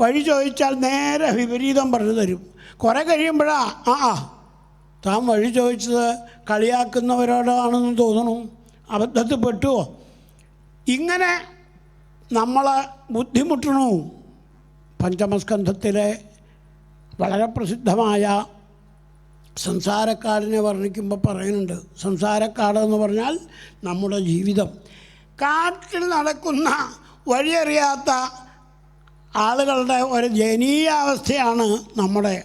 വഴി ചോദിച്ചാൽ നേരെ വിപരീതം പറഞ്ഞു തരും. കുറേ കഴിയുമ്പോഴാണ് താൻ വഴി ചോദിച്ചത് കളിയാക്കുന്നവരോടാണെന്ന് തോന്നുന്നു, അബദ്ധത്തിൽ പെട്ടുവോ, ഇങ്ങനെ നമ്മൾ ബുദ്ധിമുട്ടണു. പഞ്ചമസ്കന്ധത്തിലെ വളരെ പ്രസിദ്ധമായ സംസാരക്കാടിനെ വർണ്ണിക്കുമ്പോൾ പറയുന്നുണ്ട്. സംസാരക്കാടെന്ന് പറഞ്ഞാൽ നമ്മുടെ ജീവിതം. കാട്ടിൽ നടക്കുന്ന വഴിയറിയാത്ത ആളുകളുടെ ഒരു ദയനീയാവസ്ഥയാണ് നമ്മുടെ.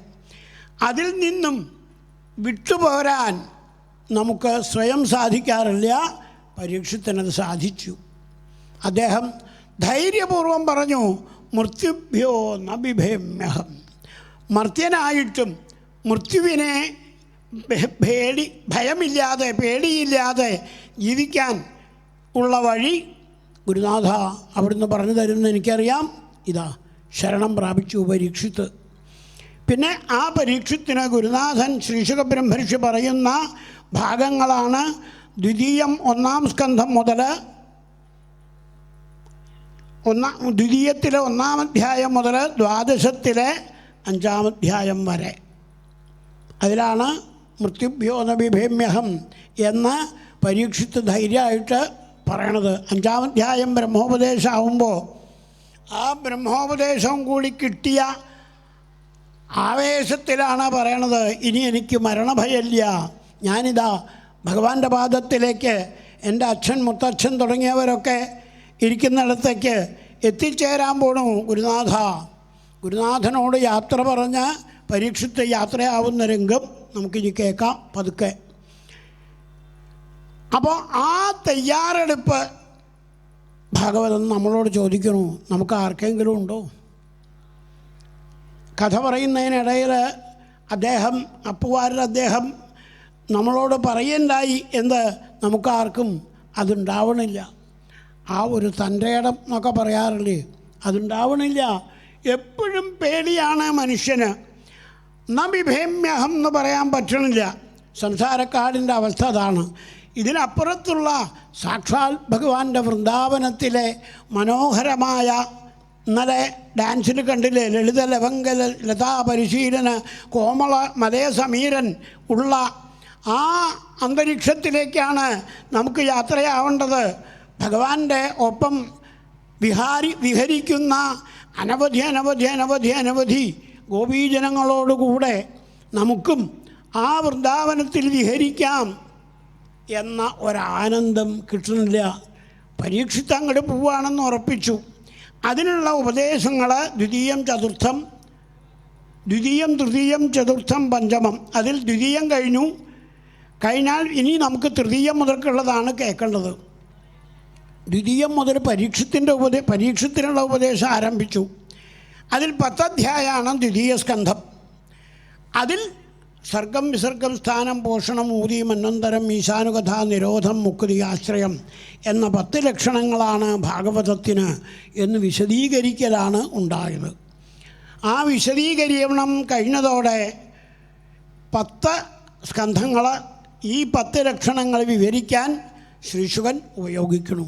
അതിൽ നിന്നും വിട്ടുപോരാൻ നമുക്ക് സ്വയം സാധിക്കാറില്ല. പരീക്ഷത്തിനത് സാധിച്ചു. അദ്ദേഹം ധൈര്യപൂർവം പറഞ്ഞു, മൃത്യുഭ്യോ ന ബിഭേമ്യഹം. മർത്യനായിട്ടും മൃത്യുവിനെ ഭയമില്ലാതെ പേടിയില്ലാതെ ജീവിക്കാൻ ഉള്ള വഴി ഗുരുനാഥ അവിടുന്ന് പറഞ്ഞു തരുമെന്ന് എനിക്കറിയാം. ഇതാ ശരണം പ്രാപിച്ചു പരീക്ഷിത്ത്. പിന്നെ ആ പരീക്ഷത്തിന് ഗുരുനാഥൻ ശ്രീശുക ബ്രഹ്മർഷി പറയുന്ന ഭാഗങ്ങളാണ് ദ്വിതീയം 1-ാം സ്കന്ധം മുതൽ ദ്വിതീയത്തിലെ 1-ാം അധ്യായം മുതൽ ദ്വാദശത്തിലെ 5-ാം അധ്യായം വരെ. അതിലാണ് മൃത്യുഭ്യോ ന ബിഭേമ്യഹം എന്ന് പരീക്ഷിത്ത് ധൈര്യമായിട്ട് പറയണത്. 5-ാം അധ്യായം ബ്രഹ്മോപദേശമാകുമ്പോൾ ആ ബ്രഹ്മോപദേശം കൂടി കിട്ടിയ ആവേശത്തിലാണ് പറയണത്, ഇനി എനിക്ക് മരണഭയമില്ല, ഞാനിതാ ഭഗവാന്റെ പാദത്തിലേക്ക് എൻ്റെ അച്ഛൻ മുത്തച്ഛൻ തുടങ്ങിയവരൊക്കെ ഇരിക്കുന്നിടത്തേക്ക് എത്തിച്ചേരാൻ പോണു ഗുരുനാഥ. ഗുരുനാഥനോട് യാത്ര പറഞ്ഞ് പരീക്ഷിത്ത് യാത്രയാവുന്ന രംഗം നമുക്കിനി കേൾക്കാം പതുക്കെ. അപ്പോൾ ആ തയ്യാറെടുപ്പ് ഭാഗവതം നമ്മളോട് ചോദിക്കണു, നമുക്ക് ആർക്കെങ്കിലും ഉണ്ടോ? കഥ പറയുന്നതിനിടയിൽ അദ്ദേഹം നമ്മളോട് പറയണ്ടായി എന്ന് നമുക്കാർക്കും അതുണ്ടാവണില്ല. ആ ഒരു തൻ്റെ ഇടം എന്നൊക്കെ പറയാറില്ലേ, അതുണ്ടാവണില്ല. എപ്പോഴും പേടിയാണ് മനുഷ്യന്. ന ബിഭേമ്യഹം എന്ന് പറയാൻ പറ്റണില്ല. സംസാരക്കാടിൻ്റെ അവസ്ഥ അതാണ്. ഇതിനപ്പുറത്തുള്ള സാക്ഷാൽ ഭഗവാന്റെ വൃന്ദാവനത്തിലെ മനോഹരമായ, ഇന്നലെ ഡാൻസിന് കണ്ടില്ലേ, ലളിത ലവംഗല ലതാ പരിശീലന കോമള മലയ സമീരൻ ഉള്ള ആ അന്തരീക്ഷത്തിലേക്കാണ് നമുക്ക് യാത്രയാവേണ്ടത്. ഭഗവാന്റെ ഒപ്പം വിഹരിക്കുന്ന അനവധി ഗോപീജനങ്ങളോടുകൂടെ നമുക്കും ആ വൃന്ദാവനത്തിൽ വിഹരിക്കാം എന്ന ഒരാനന്ദം കിട്ടുന്നില്ല. പരീക്ഷിച്ച് അങ്ങോട്ട് പോവുകയാണെന്ന് ഉറപ്പിച്ചു. അതിനുള്ള ഉപദേശങ്ങൾ ദ്വിതീയം, തൃതീയം, ചതുർത്ഥം, പഞ്ചമം. അതിൽ ദ്വിതീയം കഴിഞ്ഞാൽ ഇനി നമുക്ക് തൃതീയം മുതൽക്കുള്ളതാണ് കേൾക്കേണ്ടത്. ദ്വിതീയം മുതൽ പരീക്ഷത്തിനുള്ള ഉപദേശം ആരംഭിച്ചു. അതിൽ 10 അധ്യായമാണ് ദ്വിതീയ സ്കന്ധം. അതിൽ സർഗം, വിസർഗം, സ്ഥാനം, പോഷണം, ഊതി, മന്വന്തരം, ഈശാനുകഥ, നിരോധം, മുക്തി, ആശ്രയം എന്ന 10 ലക്ഷണങ്ങളാണ് ഭാഗവതത്തിന് എന്ന് വിശദീകരിക്കലാണ് ഉണ്ടായത്. ആ വിശദീകരണം കഴിഞ്ഞതോടെ 10 സ്കന്ധങ്ങൾ ഈ 10 ലക്ഷണങ്ങൾ വിവരിക്കാൻ ശ്രീശുകൻ ഉപയോഗിക്കുന്നു.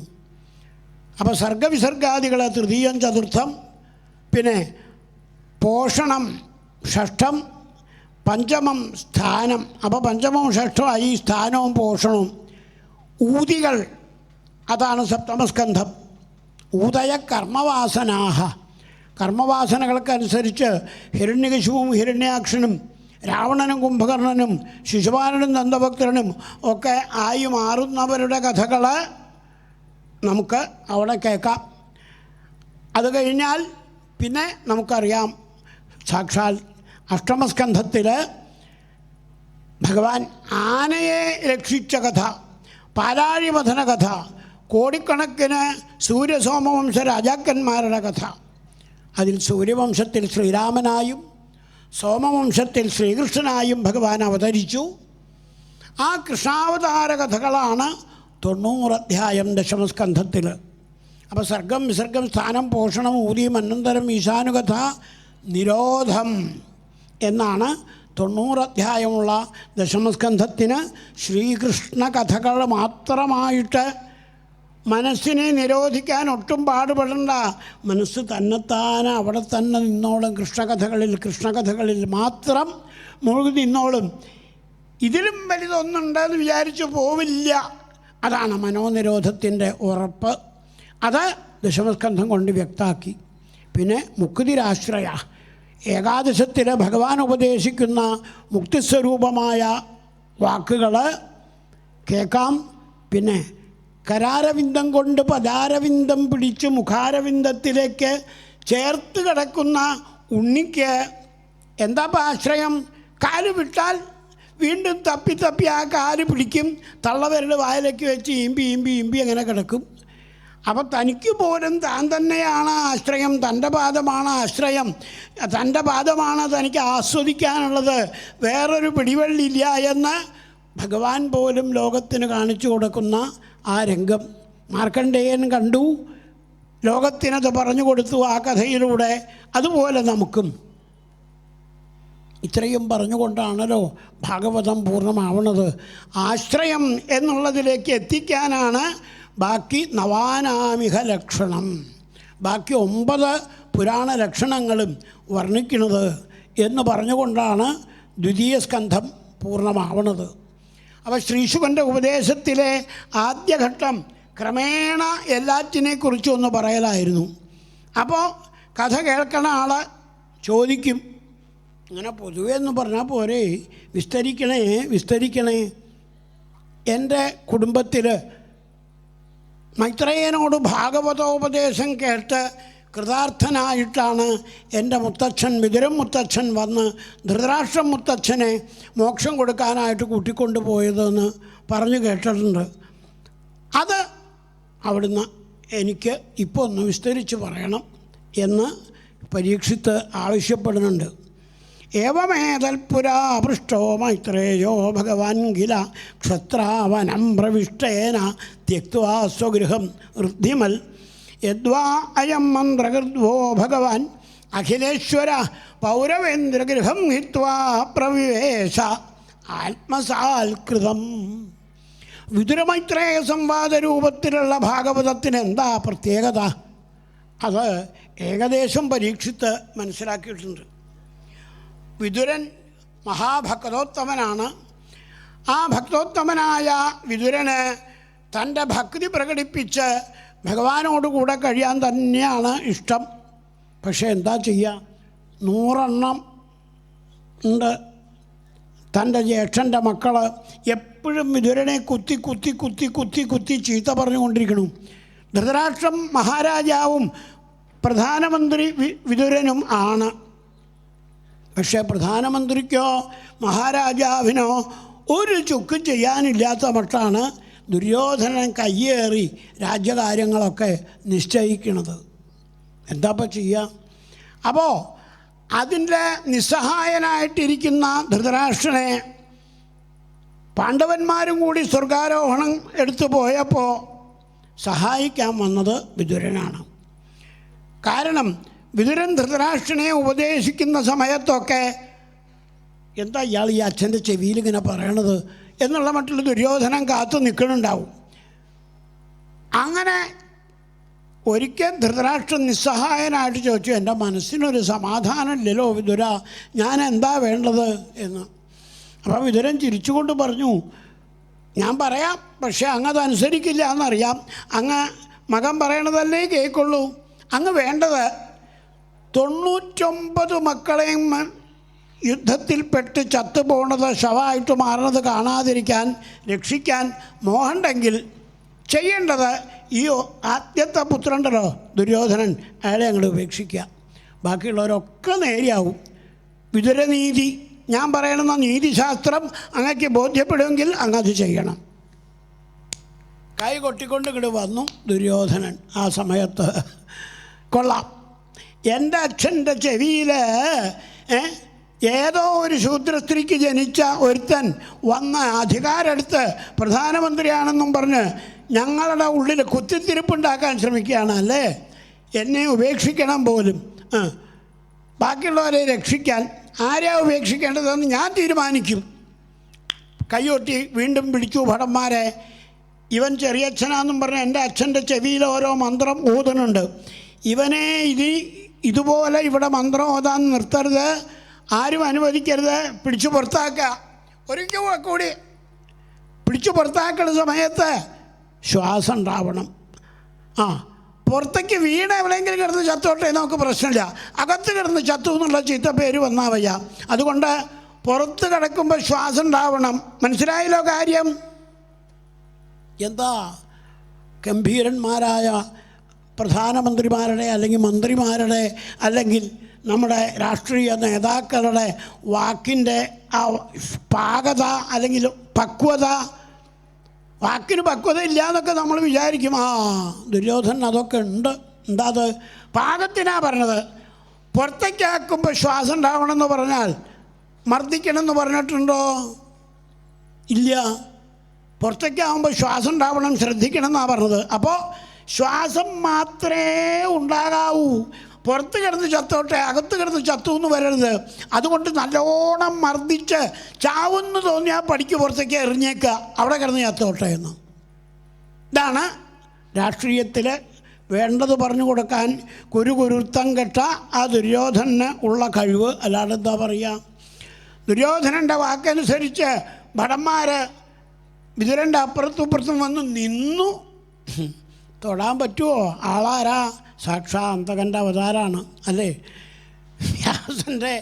അപ്പോൾ സർഗവിസർഗാദികൾ തൃതീയം, ചതുർത്ഥം, പിന്നെ പോഷണം ഷഷ്ഠം, പഞ്ചമം സ്ഥാനം. അപ്പോൾ പഞ്ചമവും ഷഷ്ഠമായി, സ്ഥാനവും പോഷണവും. ഊതികൾ അതാണ് സപ്തമസ്കന്ധം. ഊതയ കർമ്മവാസനാഹ, കർമ്മവാസനകൾക്കനുസരിച്ച് ഹിരണ്യകശിപുവും ഹിരണ്യാക്ഷനും രാവണനും കുംഭകർണനും ശിശുപാലനും ദന്തഭക്തനും ഒക്കെ ആയി മാറുന്നവരുടെ കഥകൾ നമുക്ക് അവിടെ കേൾക്കാം. അത് കഴിഞ്ഞാൽ പിന്നെ നമുക്കറിയാം സാക്ഷാൽ അഷ്ടമസ്കന്ധത്തിൽ ഭഗവാൻ ആനയെ രക്ഷിച്ച കഥ, പാലാഴിമഥന കഥ, കോടിക്കണക്കിന് സൂര്യസോമവംശ രാജാക്കന്മാരുടെ കഥ. അതിൽ സൂര്യവംശത്തിൽ ശ്രീരാമനായും സോമവംശത്തിൽ ശ്രീകൃഷ്ണനായും ഭഗവാൻ അവതരിച്ചു. ആ കൃഷ്ണാവതാര കഥകളാണ് 90 അധ്യായം ദശമസ്കന്ധത്തിൽ. അപ്പോൾ സർഗം, വിസർഗം, സ്ഥാനം, പോഷണം, ഊതി, മന്വന്തരം, ഈശാനുകഥ, നിരോധം എന്നാണ് 90 അധ്യായമുള്ള ദശമസ്കന്ധത്തിന് ശ്രീകൃഷ്ണ കഥകൾ മാത്രമായിട്ട് മനസ്സിനെ നിരോധിക്കാൻ ഒട്ടും പാടുപെടണ്ട. മനസ്സ് തന്നെത്താനെ അവിടെ തന്നെ നിന്നോളും. കൃഷ്ണകഥകളിൽ മാത്രം മുഴുകി നിന്നോളും. ഇതിലും വലുതൊന്നുണ്ടെന്ന് വിചാരിച്ചു പോവില്ല. അതാണ് മനോനിരോധത്തിൻ്റെ ഉറപ്പ്. അത് ദശമസ്കന്ധം കൊണ്ട് വ്യക്തമാക്കി. പിന്നെ മുക്തിരാശ്രയ ഏകാദശത്തിൽ ഭഗവാൻ ഉപദേശിക്കുന്ന മുക്തിസ്വരൂപമായ വാക്കുകൾ കേൾക്കാം. പിന്നെ കരാരവിന്ദം കൊണ്ട് പദാരവിന്ദം പിടിച്ച് മുഖാരവിന്ദത്തിലേക്ക് ചേർത്ത് കിടക്കുന്ന ഉണ്ണിക്ക് എന്താ ആശ്രയം? കാല് വിട്ടാൽ വീണ്ടും തപ്പി ആ കാല് പിടിക്കും. തള്ളവിരൽ വായിലേക്ക് വെച്ച് ഈമ്പി അങ്ങനെ കിടക്കും. അപ്പം തനിക്ക് പോലും താൻ തന്നെയാണ് ആശ്രയം. തൻ്റെ പാദമാണ് ആശ്രയം. തൻ്റെ പാദമാണ് തനിക്ക് ആസ്വദിക്കാനുള്ളത്. വേറൊരു പിടിവള്ളിയില്ല എന്ന് ഭഗവാൻ പോലും ലോകത്തിന് കാണിച്ചു കൊടുക്കുന്ന ആ രംഗം മാർക്കണ്ഡേയൻ കണ്ടു. ലോകത്തിനത് പറഞ്ഞു കൊടുത്തു ആ കഥയിലൂടെ. അതുപോലെ നമുക്കും ഇത്രയും പറഞ്ഞുകൊണ്ടാണല്ലോ ഭാഗവതം പൂർണ്ണമാവണത്. ആശ്രയം എന്നുള്ളതിലേക്ക് എത്തിക്കാനാണ് ബാക്കി നവാനാമിഹ ലക്ഷണം, ബാക്കി 9 പുരാണ ലക്ഷണങ്ങളും വർണ്ണിക്കുന്നത് എന്ന് പറഞ്ഞുകൊണ്ടാണ് ദ്വിതീയ സ്കന്ധം പൂർണ്ണമാവണത്. അപ്പോൾ ശ്രീശുകൻ്റെ ഉപദേശത്തിലെ ആദ്യഘട്ടം ക്രമേണ എല്ലാറ്റിനെക്കുറിച്ചും ഒന്ന് പറയലായിരുന്നു. അപ്പോൾ കഥ കേൾക്കണ ആൾ ചോദിക്കും, ഇങ്ങനെ പൊതുവെ എന്ന് പറഞ്ഞാൽ പോരെ, വിസ്തരിക്കണേ. എൻ്റെ കുടുംബത്തിൽ മൈത്രേയനോട് ഭാഗവതോപദേശം കേട്ട് കൃതാർത്ഥനായിട്ടാണ് എൻ്റെ മുത്തച്ഛൻ വിതുരൻ മുത്തച്ഛൻ വന്ന് ധൃതരാഷ്ട്രം മുത്തച്ഛനെ മോക്ഷം കൊടുക്കാനായിട്ട് കൂട്ടിക്കൊണ്ടു പോയതെന്ന് പറഞ്ഞു കേട്ടിട്ടുണ്ട്. അത് അവിടുന്ന് എനിക്ക് ഇപ്പോൾ ഒന്ന് വിസ്തരിച്ച് പറയണം എന്ന് പരീക്ഷിത്ത് ആവശ്യപ്പെടുന്നുണ്ട്. ഏവമേതൽപുരാ പൃഷ്ടോ മൈത്രേയോ ഭഗവാൻ കില ക്ഷത്രാവനം പ്രവിഷ്ടേന ത്യക്ത്വാ സ്വഗൃഹം ഋദ്ധിമൽ യദ്വാ അയം മന്ത്രകൃദ്വോ ഭഗവാൻ അഖിലേശ്വര പൗരവേന്ദ്രഗൃഹം ഹിത്വാ പ്രവിവേശ ആത്മസാൽകൃതം. വിതുരമൈത്രേയ സംവാദ രൂപത്തിലുള്ള ഭാഗവതത്തിന് എന്താ പ്രത്യേകത? അത് ഏകദേശം പരീക്ഷിത്ത് മനസ്സിലാക്കിയിട്ടുണ്ട്. വിതുരൻ മഹാഭക്തോത്തമനാണ്. ആ ഭക്തോത്തമനായ വിതുരന് തൻ്റെ ഭക്തി പ്രകടിപ്പിച്ച് ഭഗവാനോടുകൂടെ കഴിയാൻ തന്നെയാണ് ഇഷ്ടം. പക്ഷേ എന്താ ചെയ്യുക? 100 എണ്ണം ഉണ്ട്. തൻ്റെ ജ്യേഷ്ഠൻ്റെ മക്കൾ എപ്പോഴും വിതുരനെ കുത്തി ചീത്ത പറഞ്ഞുകൊണ്ടിരിക്കണം. ധൃതരാഷ്ട്രം മഹാരാജാവും പ്രധാനമന്ത്രി വിതുരനും ആണ്. പക്ഷേ പ്രധാനമന്ത്രിക്കോ മഹാരാജാവിനോ ഒരു ചുക്കും ചെയ്യാനില്ലാത്ത മട്ടാണ് ദുര്യോധനൻ കയ്യേറി രാജ്യകാര്യങ്ങളൊക്കെ നിശ്ചയിക്കുന്നത്. എന്താപ്പം ചെയ്യുക? അപ്പോൾ അതിൻ്റെ നിസ്സഹായനായിട്ടിരിക്കുന്ന ധൃതരാഷ്ട്രനെ പാണ്ഡവന്മാരും കൂടി സ്വർഗാരോഹണം എടുത്തു പോയപ്പോൾ സഹായിക്കാൻ വന്നത് വിതുരനാണ്. കാരണം വിതുരൻ ധൃതരാഷ്ട്രനെ ഉപദേശിക്കുന്ന സമയത്തൊക്കെ എന്താ ഇയാൾ ഈ അച്ഛൻ്റെ ചെവിയിൽ ഇങ്ങനെ പറയണത് എന്നുള്ള മറ്റുള്ള ദുര്യോധനൻ കാത്തു നിൽക്കുന്നുണ്ടാവും. അങ്ങനെ ഒരിക്കൽ ധൃതരാഷ്ട്രൻ നിസ്സഹായനായിട്ട് ചോദിച്ചു, എൻ്റെ മനസ്സിനൊരു സമാധാനമില്ലല്ലോ വിതുര, ഞാൻ എന്താ വേണ്ടത് എന്ന്. അപ്പോൾ വിതുരൻ ചിരിച്ചുകൊണ്ട് പറഞ്ഞു, ഞാൻ പറയാം, പക്ഷേ അങ്ങതനുസരിക്കില്ല എന്നറിയാം. അങ്ങ് മകൻ പറയണതല്ലേ കേൾക്കുള്ളൂ. അങ്ങ് വേണ്ടത് 99 മക്കളെയും യുദ്ധത്തിൽപ്പെട്ട് ചത്തുപോണത് ശവമായിട്ട് മാറുന്നത് കാണാതിരിക്കാൻ രക്ഷിക്കാൻ മോഹമുണ്ടെങ്കിൽ ചെയ്യേണ്ടത് ഈ ആദ്യത്തെ പുത്രനുണ്ടല്ലോ ദുര്യോധനൻ, അയാളെ അങ്ങോട്ട് ഉപേക്ഷിക്കുക. ബാക്കിയുള്ളവരൊക്കെ നേരെയാവും. വിതുരനീതി, ഞാൻ പറയണമെന്ന നീതിശാസ്ത്രം അങ്ങക്ക് ബോധ്യപ്പെടുമെങ്കിൽ അങ്ങത് ചെയ്യണം. കൈ കൊട്ടിക്കൊണ്ട് ഇങ്ങോട്ട് വന്നു ദുര്യോധനൻ. ആ സമയത്ത് കൊള്ളാം, എൻ്റെ അച്ഛൻ്റെ ചെവിയിൽ ഏതോ ഒരു ശൂദ്രസ്ത്രീക്ക് ജനിച്ച ഒരുത്തൻ വന്ന് അധികാരമെടുത്ത് പ്രധാനമന്ത്രിയാണെന്നും പറഞ്ഞ് ഞങ്ങളുടെ ഉള്ളിൽ കുത്തിത്തിരിപ്പുണ്ടാക്കാൻ ശ്രമിക്കുകയാണ് അല്ലേ? എന്നെ ഉപേക്ഷിക്കണം പോലും. ബാക്കിയുള്ളവരെ രക്ഷിക്കാൻ ആരെയാ ഉപേക്ഷിക്കേണ്ടതെന്ന് ഞാൻ തീരുമാനിക്കും. കൈയൊട്ടി വീണ്ടും പിടിച്ചു ഭടന്മാരെ. ഇവൻ ചെറിയച്ഛനാന്നും പറഞ്ഞ് എൻ്റെ അച്ഛൻ്റെ ചെവിയിൽ ഓരോ മന്ത്രം ഊതുന്നുണ്ട്. ഇവനെ ഇതുപോലെ ഇവിടെ മന്ത്രം ഓതാൻ നിർത്തരുത്, ആരും അനുവദിക്കരുത്, പിടിച്ചു പുറത്താക്കുക. ഒരിക്കൽ കൂടി പിടിച്ചു പുറത്താക്കുന്ന സമയത്ത് ശ്വാസം ഉണ്ടാവണം. പുറത്തേക്ക് വീണ് എവിടെയെങ്കിലും കിടന്ന് ചത്തോട്ടെ, നമുക്ക് പ്രശ്നമില്ല. അകത്ത് കിടന്ന് ചത്തു എന്നുള്ള ചീത്ത പേര് വന്നാൽ വയ്യ. അതുകൊണ്ട് പുറത്ത് കിടക്കുമ്പോൾ ശ്വാസം ഉണ്ടാവണം. മനസ്സിലായല്ലോ കാര്യം? എന്താ ഗംഭീരന്മാരായ പ്രധാനമന്ത്രിമാരുടെ അല്ലെങ്കിൽ മന്ത്രിമാരുടെ അല്ലെങ്കിൽ നമ്മുടെ രാഷ്ട്രീയ നേതാക്കളുടെ വാക്കിൻ്റെ ആ പാകത അല്ലെങ്കിൽ പക്വത, വാക്കിന് പക്വത ഇല്ല എന്നൊക്കെ നമ്മൾ വിചാരിക്കും. ദുര്യോധനൻ അതൊക്കെ ഉണ്ട്. എന്താ അത്? പാകത്തിനാണ് പറഞ്ഞത്. പുറത്തേക്കാക്കുമ്പോൾ ശ്വാസം ഉണ്ടാവണമെന്ന് പറഞ്ഞാൽ മർദ്ദിക്കണമെന്ന് പറഞ്ഞിട്ടുണ്ടോ? ഇല്ല. പുറത്തേക്കാകുമ്പോൾ ശ്വാസം ഉണ്ടാവണം, ശ്രദ്ധിക്കണം എന്നാണ് പറഞ്ഞത്. അപ്പോൾ ശ്വാസം മാത്രമേ ഉണ്ടാകാവൂ. പുറത്ത് കിടന്ന് ചത്തോട്ടെ, അകത്ത് കിടന്ന് ചത്തു എന്ന് വരരുത്. അതുകൊണ്ട് നല്ലോണം മർദ്ദിച്ച് ചാവുന്ന് തോന്നിയാൽ പടിക്ക് പുറത്തേക്ക് എറിഞ്ഞേക്കുക, അവിടെ കിടന്ന് ചത്തോട്ടെ എന്ന്. ഇതാണ് രാഷ്ട്രീയത്തിൽ വേണ്ടത് പറഞ്ഞു കൊടുക്കാൻ കുരുത്തം കെട്ട ആ ദുര്യോധനന് ഉള്ള കഴിവ്. അല്ലാതെ എന്താ പറയുക? ദുര്യോധനൻ്റെ വാക്കനുസരിച്ച് ഭടന്മാർ വിതുരൻ്റെ അപ്പുറത്തും ഇപ്പുറത്തും വന്ന് നിന്നു. തൊടാൻ പറ്റുമോ? ആളാരാ? സാക്ഷാ അന്തകൻ്റെ അവതാരമാണ് അല്ലേ? വ്യാസൻ്റെ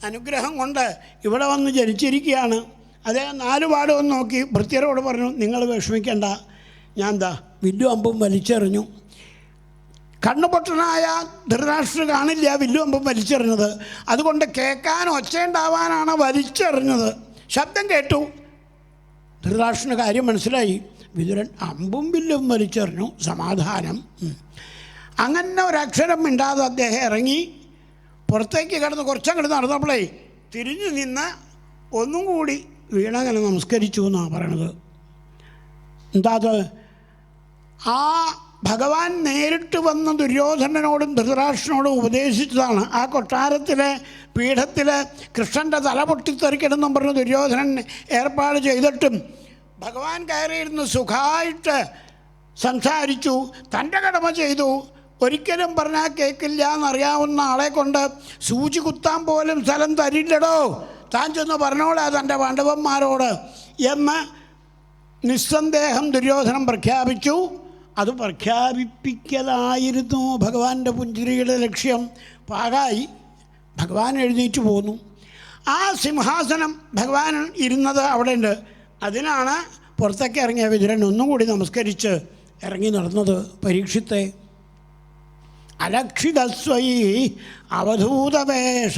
അനുഗ്രഹം കൊണ്ട് ഇവിടെ വന്ന് ജനിച്ചിരിക്കുകയാണ്. അദ്ദേഹം 4 പാടും നോക്കി ഭൃത്യരോട് പറഞ്ഞു, നിങ്ങൾ വിഷമിക്കേണ്ട, ഞാൻ എന്താ വില്ലും അമ്പും വലിച്ചെറിഞ്ഞു. കണ്ണുപൊട്ടനായ ധൃതരാഷ്ട്ര കാണില്ല വില്ലും അമ്പും വലിച്ചെറിഞ്ഞത്. അതുകൊണ്ട് കേൾക്കാൻ ഒച്ചയുണ്ടാവാനാണ് വലിച്ചെറിഞ്ഞത്. ശബ്ദം കേട്ടു. ധൃതരാഷ്ട്രന് കാര്യം മനസ്സിലായി. വിതുരൻ അമ്പും വില്ലും വലിച്ചെറിഞ്ഞു, സമാധാനം. അങ്ങനെ ഒരക്ഷരം മിണ്ടാതെ അദ്ദേഹം ഇറങ്ങി പുറത്തേക്ക് കിടന്ന് കുറച്ചങ്ങോട്ട് നടന്നപ്പോഴേ തിരിഞ്ഞു നിന്ന് ഒന്നും കൂടി വീണങ്ങനെ നമസ്കരിച്ചു എന്നാണ് പറയണത്. എന്താ അത്? ആ ഭഗവാൻ നേരിട്ട് വന്ന ദുര്യോധനനോടും ധൃതരാഷ്ട്രനോടും ഉപദേശിച്ചതാണ്. ആ കൊട്ടാരത്തിലെ പീഠത്തിൽ കൃഷ്ണൻ്റെ തല പൊട്ടിത്തെറിക്കണമെന്നും പറഞ്ഞ് ദുര്യോധനൻ ഏർപ്പാട് ചെയ്തിട്ടും ഭഗവാൻ കയറിയിരുന്ന് സുഖമായിട്ട് സംസാരിച്ചു, തൻ്റെ കടമ ചെയ്തു. ഒരിക്കലും പറഞ്ഞാൽ കേൾക്കില്ല എന്നറിയാവുന്ന ആളെ കൊണ്ട് സൂചി കുത്താൻ പോലും സ്ഥലം തരില്ലടോ, താൻ ചെന്ന് പറഞ്ഞോളാ തൻ്റെ പാണ്ഡവന്മാരോട് എന്ന് നിസ്സന്ദേഹം ദുര്യോധനൻ പ്രഖ്യാപിച്ചു. അത് പ്രഖ്യാപിപ്പിക്കലായിരുന്നു ഭഗവാന്റെ പുഞ്ചിരിയുടെ ലക്ഷ്യം. പാകായി ഭഗവാൻ എഴുന്നേറ്റ് പോന്നു. ആ സിംഹാസനം ഭഗവാൻ ഇരുന്നത് അവിടെ ഉണ്ട്. അതിനാണ് പുറത്തേക്ക് ഇറങ്ങിയ വിതുരൻ ഒന്നുകൂടി നമസ്കരിച്ച് ഇറങ്ങി നടന്നത്. പരീക്ഷിത്തെ അലക്ഷിതസ്വൈ അവധൂതവേഷ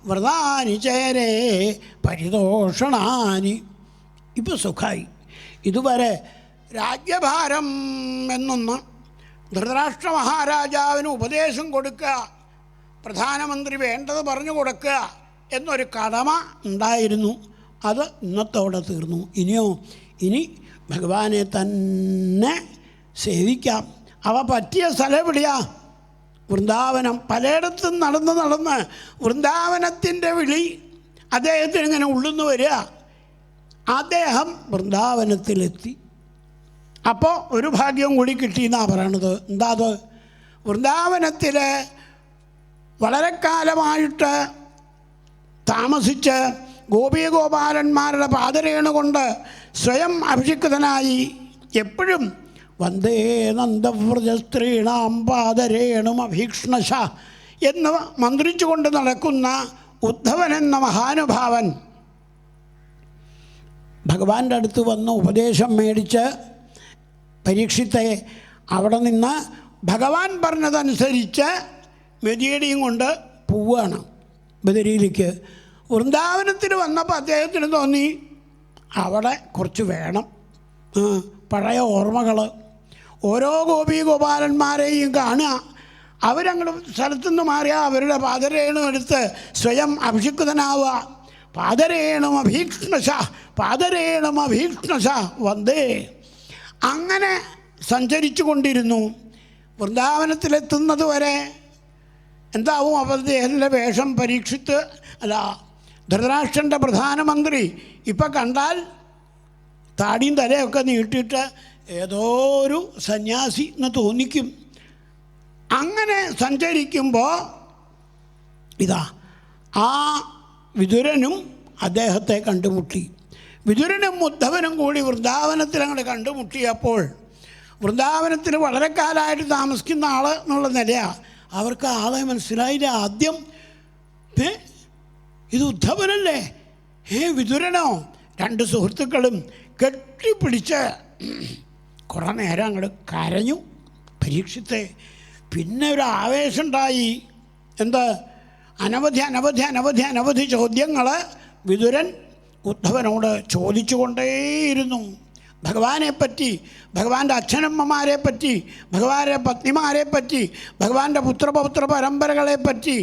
വ്രതാനി ചേരേ പരിതോഷണാനി. ഇപ്പോൾ സുഖമായി. ഇതുവരെ രാജ്യഭാരം എന്നൊന്ന് ധൃതരാഷ്ട്ര മഹാരാജാവിന് ഉപദേശം കൊടുക്കുക, പ്രധാനമന്ത്രി വേണ്ടത് പറഞ്ഞു കൊടുക്കുക എന്നൊരു കടമ ഉണ്ടായിരുന്നു. അത് ഇന്നത്തോടെ തീർന്നു. ഇനി ഭഗവാനെ തന്നെ സേവിക്കാം. അവ പറ്റിയ സ്ഥലം എവിടെയാ? വൃന്ദാവനം. പലയിടത്തും നടന്ന് വൃന്ദാവനത്തിൻ്റെ വിളി അദ്ദേഹത്തിന് ഇങ്ങനെ ഉള്ളുന്ന് വരിക. അദ്ദേഹം വൃന്ദാവനത്തിലെത്തി. അപ്പോൾ ഒരു ഭാഗ്യം കൂടി കിട്ടിയെന്നാണ് പറയണത്. എന്താ അത്? വൃന്ദാവനത്തിൽ വളരെ കാലമായിട്ട് താമസിച്ച് ഗോപീഗോപാലന്മാരുടെ പാദരേണു കൊണ്ട് സ്വയം അഭിഷിക്തനായി എപ്പോഴും വന്ദേ നന്ദവ്രജസ്ത്രീണാം പാദരേണും അഭീക്ഷ്ണശ എന്ന് മന്ത്രിച്ചുകൊണ്ട് നടക്കുന്ന ഉദ്ധവൻ എന്ന മഹാനുഭാവൻ ഭഗവാന്റെ അടുത്ത് വന്ന് ഉപദേശം മേടിച്ച് പരീക്ഷിത്തെ അവിടെ നിന്ന് ഭഗവാൻ പറഞ്ഞതനുസരിച്ച് മെതിയടിയും കൊണ്ട് പോവുകയാണ് ബദരിയിലേക്ക്. വൃന്ദാവനത്തിൽ വന്നപ്പോൾ അദ്ദേഹത്തിന് തോന്നി അവിടെ കുറച്ച് വേണം, പഴയ ഓർമ്മകൾ. ഓരോ ഗോപീഗോപാലന്മാരെയും കാണുക, അവരങ്ങോട്ട് സ്ഥലത്തുനിന്ന് മാറിയാൽ അവരുടെ പാദരേണു എടുത്ത് സ്വയം അഭിഷിക്തനാവുക. പാദരേണും അഭീക്ഷ്ണശ, പാദരേണും അഭീക്ഷ്ണശ വന്ദേ. അങ്ങനെ സഞ്ചരിച്ചു കൊണ്ടിരുന്നു. വൃന്ദാവനത്തിലെത്തുന്നത് വരെ എന്താവും അപ്പോൾ അദ്ദേഹത്തിൻ്റെ വേഷം? പരീക്ഷിത്ത് ധൃതരാഷ്ട്രൻ്റെ പ്രധാനമന്ത്രി ഇപ്പം കണ്ടാൽ താടിയും തലയൊക്കെ നീട്ടിയിട്ട് ഏതോ ഒരു സന്യാസി എന്ന് തോന്നിക്കും. അങ്ങനെ സഞ്ചരിക്കുമ്പോൾ ഇതാ ആ വിതുരനും അദ്ദേഹത്തെ കണ്ടുമുട്ടി. വിതുരനും ഉദ്ധവനും കൂടി വൃന്ദാവനത്തിൽ അങ്ങോട്ട് കണ്ടുമുട്ടിയപ്പോൾ വൃന്ദാവനത്തിൽ വളരെ കാലമായിട്ട് താമസിക്കുന്ന ആൾ എന്നുള്ള നിലയാണ്. അവർക്ക് ആളെ മനസ്സിലായില്ല. ആദ്യം ഇത് ഉദ്ധവനല്ലേ, വിതുരനോ? രണ്ട് സുഹൃത്തുക്കളും കെട്ടിപ്പിടിച്ച് കുറേ നേരം അങ്ങോട്ട് കരഞ്ഞു പരീക്ഷിത്തെ. പിന്നെ ഒരു ആവേശം ഉണ്ടായി. എന്താ? അനവധി ചോദ്യങ്ങൾ വിതുരൻ ഉദ്ധവനോട് ചോദിച്ചുകൊണ്ടേയിരുന്നു. ഭഗവാനെപ്പറ്റി, ഭഗവാന്റെ അച്ഛനമ്മമാരെപ്പറ്റി, ഭഗവാന്റെ പത്നിമാരെപ്പറ്റി, ഭഗവാന്റെ പുത്രപൗത്ര പരമ്പരകളെപ്പറ്റി,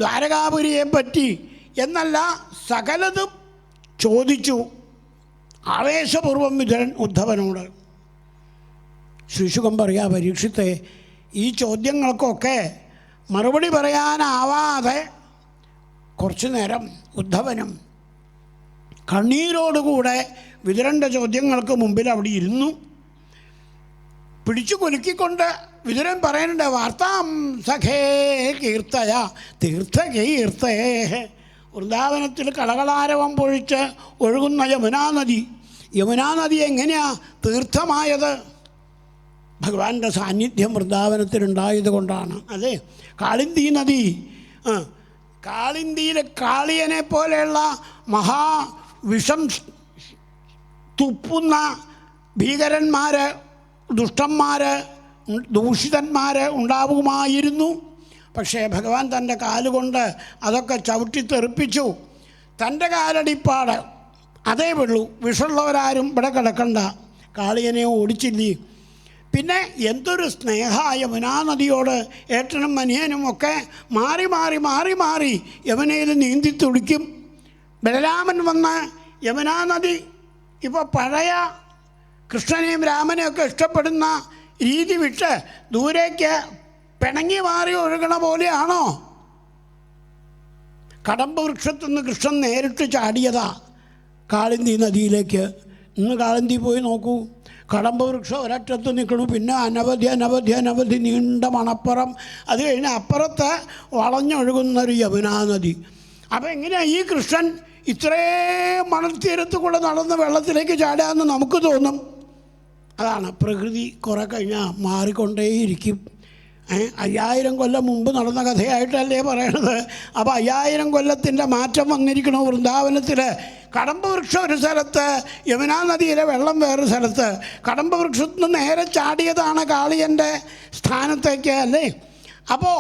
ദ്വാരകാപുരിയെപ്പറ്റി എന്നല്ല സകലതും ചോദിച്ചു ആവേശപൂർവം വിതുരൻ ഉദ്ധവനോട്. ശ്രീശുഖൻ പറയാ, പരീക്ഷിത്തെ, ഈ ചോദ്യങ്ങൾക്കൊക്കെ മറുപടി പറയാനാവാതെ കുറച്ചു നേരം ഉദ്ധവനും കണ്ണീരോടുകൂടെ വിതുരൻ്റെ ചോദ്യങ്ങൾക്ക് മുമ്പിൽ അവിടെ ഇരുന്നു. പിടിച്ചു കുലുക്കിക്കൊണ്ട് വിതുരൻ പറയുന്നുണ്ട്, വാർത്താം സഖേ കീർത്തയ തീർത്ഥകീർത്തേ. വൃന്ദാവനത്തിൽ കളകളാരവം പൊഴിച്ച് ഒഴുകുന്ന യമുനാ നദി എങ്ങനെയാ തീർത്ഥമായത്? ഭഗവാന്റെ സാന്നിധ്യം വൃന്ദാവനത്തിലുണ്ടായത് കൊണ്ടാണ്. അതെ, കാളിന്തി നദി, കാളിന്തിയിൽ കാളിയനെ പോലെയുള്ള മഹാവിഷം തുപ്പുന്ന ഭീകരന്മാർ, ദുഷ്ടന്മാർ, ദൂഷിതന്മാർ ഉണ്ടാവുമായിരുന്നു. പക്ഷേ ഭഗവാൻ തൻ്റെ കാലുകൊണ്ട് അതൊക്കെ ചവിട്ടിത്തെറിപ്പിച്ചു. തൻ്റെ കാലടിപ്പാട് അതേ ഉള്ളൂ, വിഷമുള്ളവരാരും ഇവിടെ കിടക്കണ്ട, കാളിയനെ ഓടിച്ചില്ലേ. പിന്നെ എന്തൊരു സ്നേഹ യമുനാ നദിയോട്. ഏട്ടനും മനിയനും ഒക്കെ മാറി മാറി മാറി മാറി യമുനയിൽ നീന്തി തുടിക്കും. ബലരാമൻ വന്ന് യമുനാ നദി ഇപ്പോൾ പഴയ കൃഷ്ണനെയും രാമനെയും ഒക്കെ ഇഷ്ടപ്പെടുന്ന രീതി വിട്ട് ദൂരേക്ക് പിണങ്ങി മാറി ഒഴുകണ പോലെയാണോ? കടമ്പ വൃക്ഷത്തുനിന്ന് കൃഷ്ണൻ നേരിട്ട് ചാടിയതാ കാളിന്തി നദിയിലേക്ക്. ഇന്ന് കാളിന്തി പോയി നോക്കൂ, കടമ്പ വൃക്ഷം ഒരറ്റത്ത് നിൽക്കണു, പിന്നെ അനവധി നീണ്ട മണപ്പുറം, അത് കഴിഞ്ഞ് അപ്പുറത്ത് വളഞ്ഞൊഴുകുന്നൊരു യമുനാ നദി. അപ്പോൾ എങ്ങനെയാണ് ഈ കൃഷ്ണൻ ഇത്രയും മണൽത്തീരത്ത് കൂടെ നടന്ന് വെള്ളത്തിലേക്ക് ചാടാമെന്ന് നമുക്ക് തോന്നും. അതാണ് പ്രകൃതി കുറെ കഴിഞ്ഞാൽ മാറിക്കൊണ്ടേയിരിക്കും. 5000 കൊല്ലം മുമ്പ് നടന്ന കഥയായിട്ടല്ലേ പറയണത്. അപ്പോൾ 5000 കൊല്ലത്തിൻ്റെ മാറ്റം വന്നിരിക്കണു വൃന്ദാവനത്തിൽ. കടമ്പ വൃക്ഷം ഒരു സ്ഥലത്ത്, യമുനാ നദിയിലെ വെള്ളം വേറൊരു സ്ഥലത്ത്. കടമ്പ വൃക്ഷത്തിന് നേരെ ചാടിയതാണ് കാളിയൻ്റെ സ്ഥാനത്തേക്ക്, അല്ലേ? അപ്പോൾ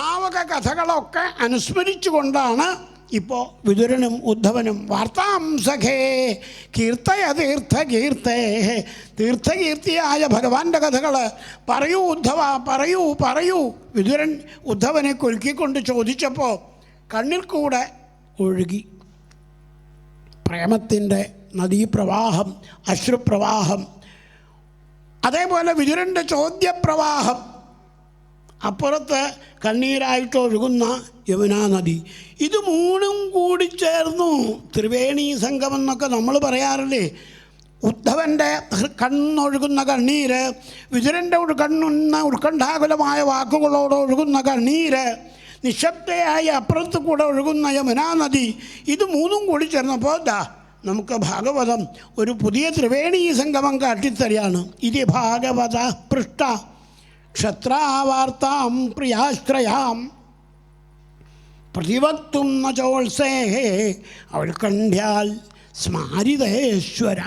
ആ വക കഥകളൊക്കെ അനുസ്മരിച്ചുകൊണ്ടാണ് ഇപ്പോൾ വിതുരനും ഉദ്ധവനും വാർത്താം സഖേ കീർത്തയ തീർത്ഥകീർത്തേ, തീർത്ഥകീർത്തിയായ ഭഗവാന്റെ കഥകൾ പറയൂ ഉദ്ധവ, പറയൂ പറയൂ. വിതുരൻ ഉദ്ധവനെ കുലുക്കിക്കൊണ്ട് ചോദിച്ചപ്പോൾ കണ്ണിൽ കൂടെ ഒഴുകി പ്രേമത്തിൻ്റെ നദീപ്രവാഹം, അശ്രുപ്രവാഹം. അതേപോലെ വിതുരൻ്റെ ചോദ്യപ്രവാഹം. അപ്പുറത്ത് കണ്ണീരായിട്ട് ഒഴുകുന്ന യമുനാ നദി. ഇത് മൂന്നും കൂടി ചേർന്നു ത്രിവേണി സംഗമം എന്നൊക്കെ നമ്മൾ പറയാറില്ലേ. ഉദ്ധവൻ്റെ കണ്ണൊഴുകുന്ന കണ്ണീര്, വിതുരൻ്റെ കണ്ണുന്ന ഉത്കണ്ഠാകുലമായ വാക്കുകളോട് ഒഴുകുന്ന കണ്ണീര്, നിശബ്ദയായി അപ്പുറത്ത് കൂടെ ഒഴുകുന്ന യമുനാ നദി, ഇത് മൂന്നും കൂടി ചേർന്നപ്പോൾ നമുക്ക് ഭാഗവതം ഒരു പുതിയ ത്രിവേണി സംഗമം കാട്ടിത്തരികയാണ്. ഇത് ഭാഗവത പൃഷ്ട ക്ഷത്രാവാർത്താം പ്രിയാശ്രയാം പ്രതിവക്തും ന ചോത്സേ അവൾക്കണ്ഠ്യാൽ സ്മാരിതേശ്വര.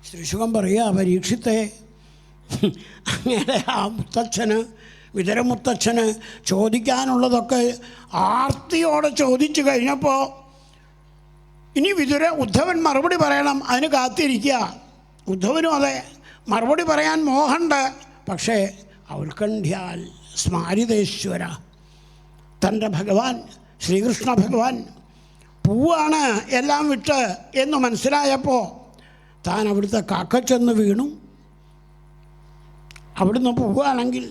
ശ്രീശുഖൻ പറയുക, പരീക്ഷിത്തെ, അങ്ങനെ ആ മുത്തച്ഛന്, വിതുരമുത്തച്ഛന് ചോദിക്കാനുള്ളതൊക്കെ ആർത്തിയോടെ ചോദിച്ചു കഴിഞ്ഞപ്പോൾ ഇനി ഉദ്ധവൻ മറുപടി പറയണം. അതിന് കാത്തിരിക്കുക. ഉദ്ധവനും അതെ, മറുപടി പറയാൻ മോഹമുണ്ട്. പക്ഷേ ഔത്കണ്ഠ്യാൽ സ്മാരിതേശ്വര, തൻ്റെ ഭഗവാൻ ശ്രീകൃഷ്ണ ഭഗവാൻ പൂവാണ് എല്ലാം വിട്ട് എന്ന് മനസ്സിലായപ്പോൾ താൻ അവിടുത്തെ കാക്കച്ചെന്ന് വീണു. അവിടുന്ന് പോവുകയാണെങ്കിൽ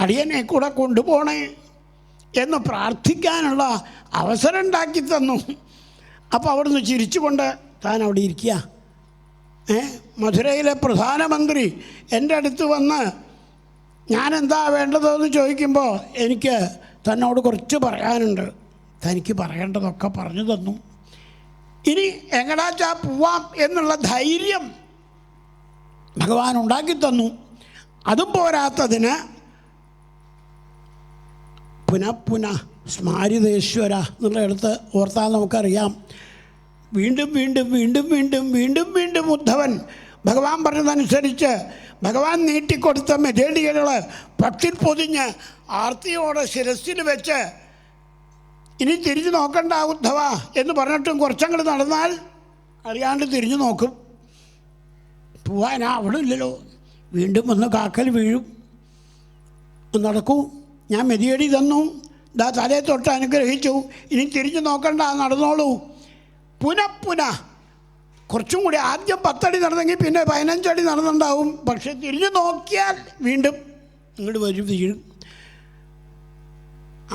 അടിയനെ കൂടെ കൊണ്ടുപോകണേ എന്ന് പ്രാർത്ഥിക്കാനുള്ള അവസരം ഉണ്ടാക്കി തന്നു. അപ്പോൾ അവിടുന്ന് ചിരിച്ചുകൊണ്ട് താൻ അവിടെ ഇരിക്കുക. മധുരയിലെ പ്രധാനമന്ത്രി എൻ്റെ അടുത്ത് വന്ന് ഞാനെന്താ വേണ്ടതെന്ന് ചോദിക്കുമ്പോൾ എനിക്ക് തന്നോട് കുറച്ച് പറയാനുണ്ട്. തനിക്ക് പറയേണ്ടതൊക്കെ പറഞ്ഞു തന്നു. ഇനി എങ്ങടാച്ചാ പോവാം എന്നുള്ള ധൈര്യം ഭഗവാൻ ഉണ്ടാക്കി തന്നു. അതും പോരാത്തതിന് പുനഃ സ്മാരിതേശ്വര എന്നുള്ളയിടത്ത് ഓർത്താൽ നമുക്കറിയാം, വീണ്ടും വീണ്ടും വീണ്ടും വീണ്ടും വീണ്ടും വീണ്ടും ഉദ്ധവൻ ഭഗവാൻ പറഞ്ഞതനുസരിച്ച് ഭഗവാൻ നീട്ടിക്കൊടുത്ത മെതേഡികൾ പത്തിൽ പൊതിഞ്ഞ് ആർത്തിയോടെ ശിരസ്സിൽ വെച്ച് ഇനി തിരിഞ്ഞു നോക്കണ്ട ഉദ്ധവ എന്ന് പറഞ്ഞിട്ടും കുറച്ചങ്ങോട്ട് നടന്നാൽ അറിയാണ്ട് തിരിഞ്ഞു നോക്കും. പോവാനാ അവിടെ ഇല്ലല്ലോ, വീണ്ടും വന്ന് കാക്കൽ വീഴും. നടക്കൂ, ഞാൻ മെതിയടി തന്നു, ദാ തലയെ തൊട്ട് അനുഗ്രഹിച്ചു, ഇനി തിരിഞ്ഞു നോക്കണ്ട, നടന്നോളൂ. പുനഃ കുറച്ചും കൂടി ആദ്യം 10 അടി നടന്നെങ്കിൽ പിന്നെ 15 അടി നടന്നുണ്ടാവും. പക്ഷെ തിരിഞ്ഞു നോക്കിയാൽ വീണ്ടും ഇങ്ങോട്ട് വരും, വീഴും.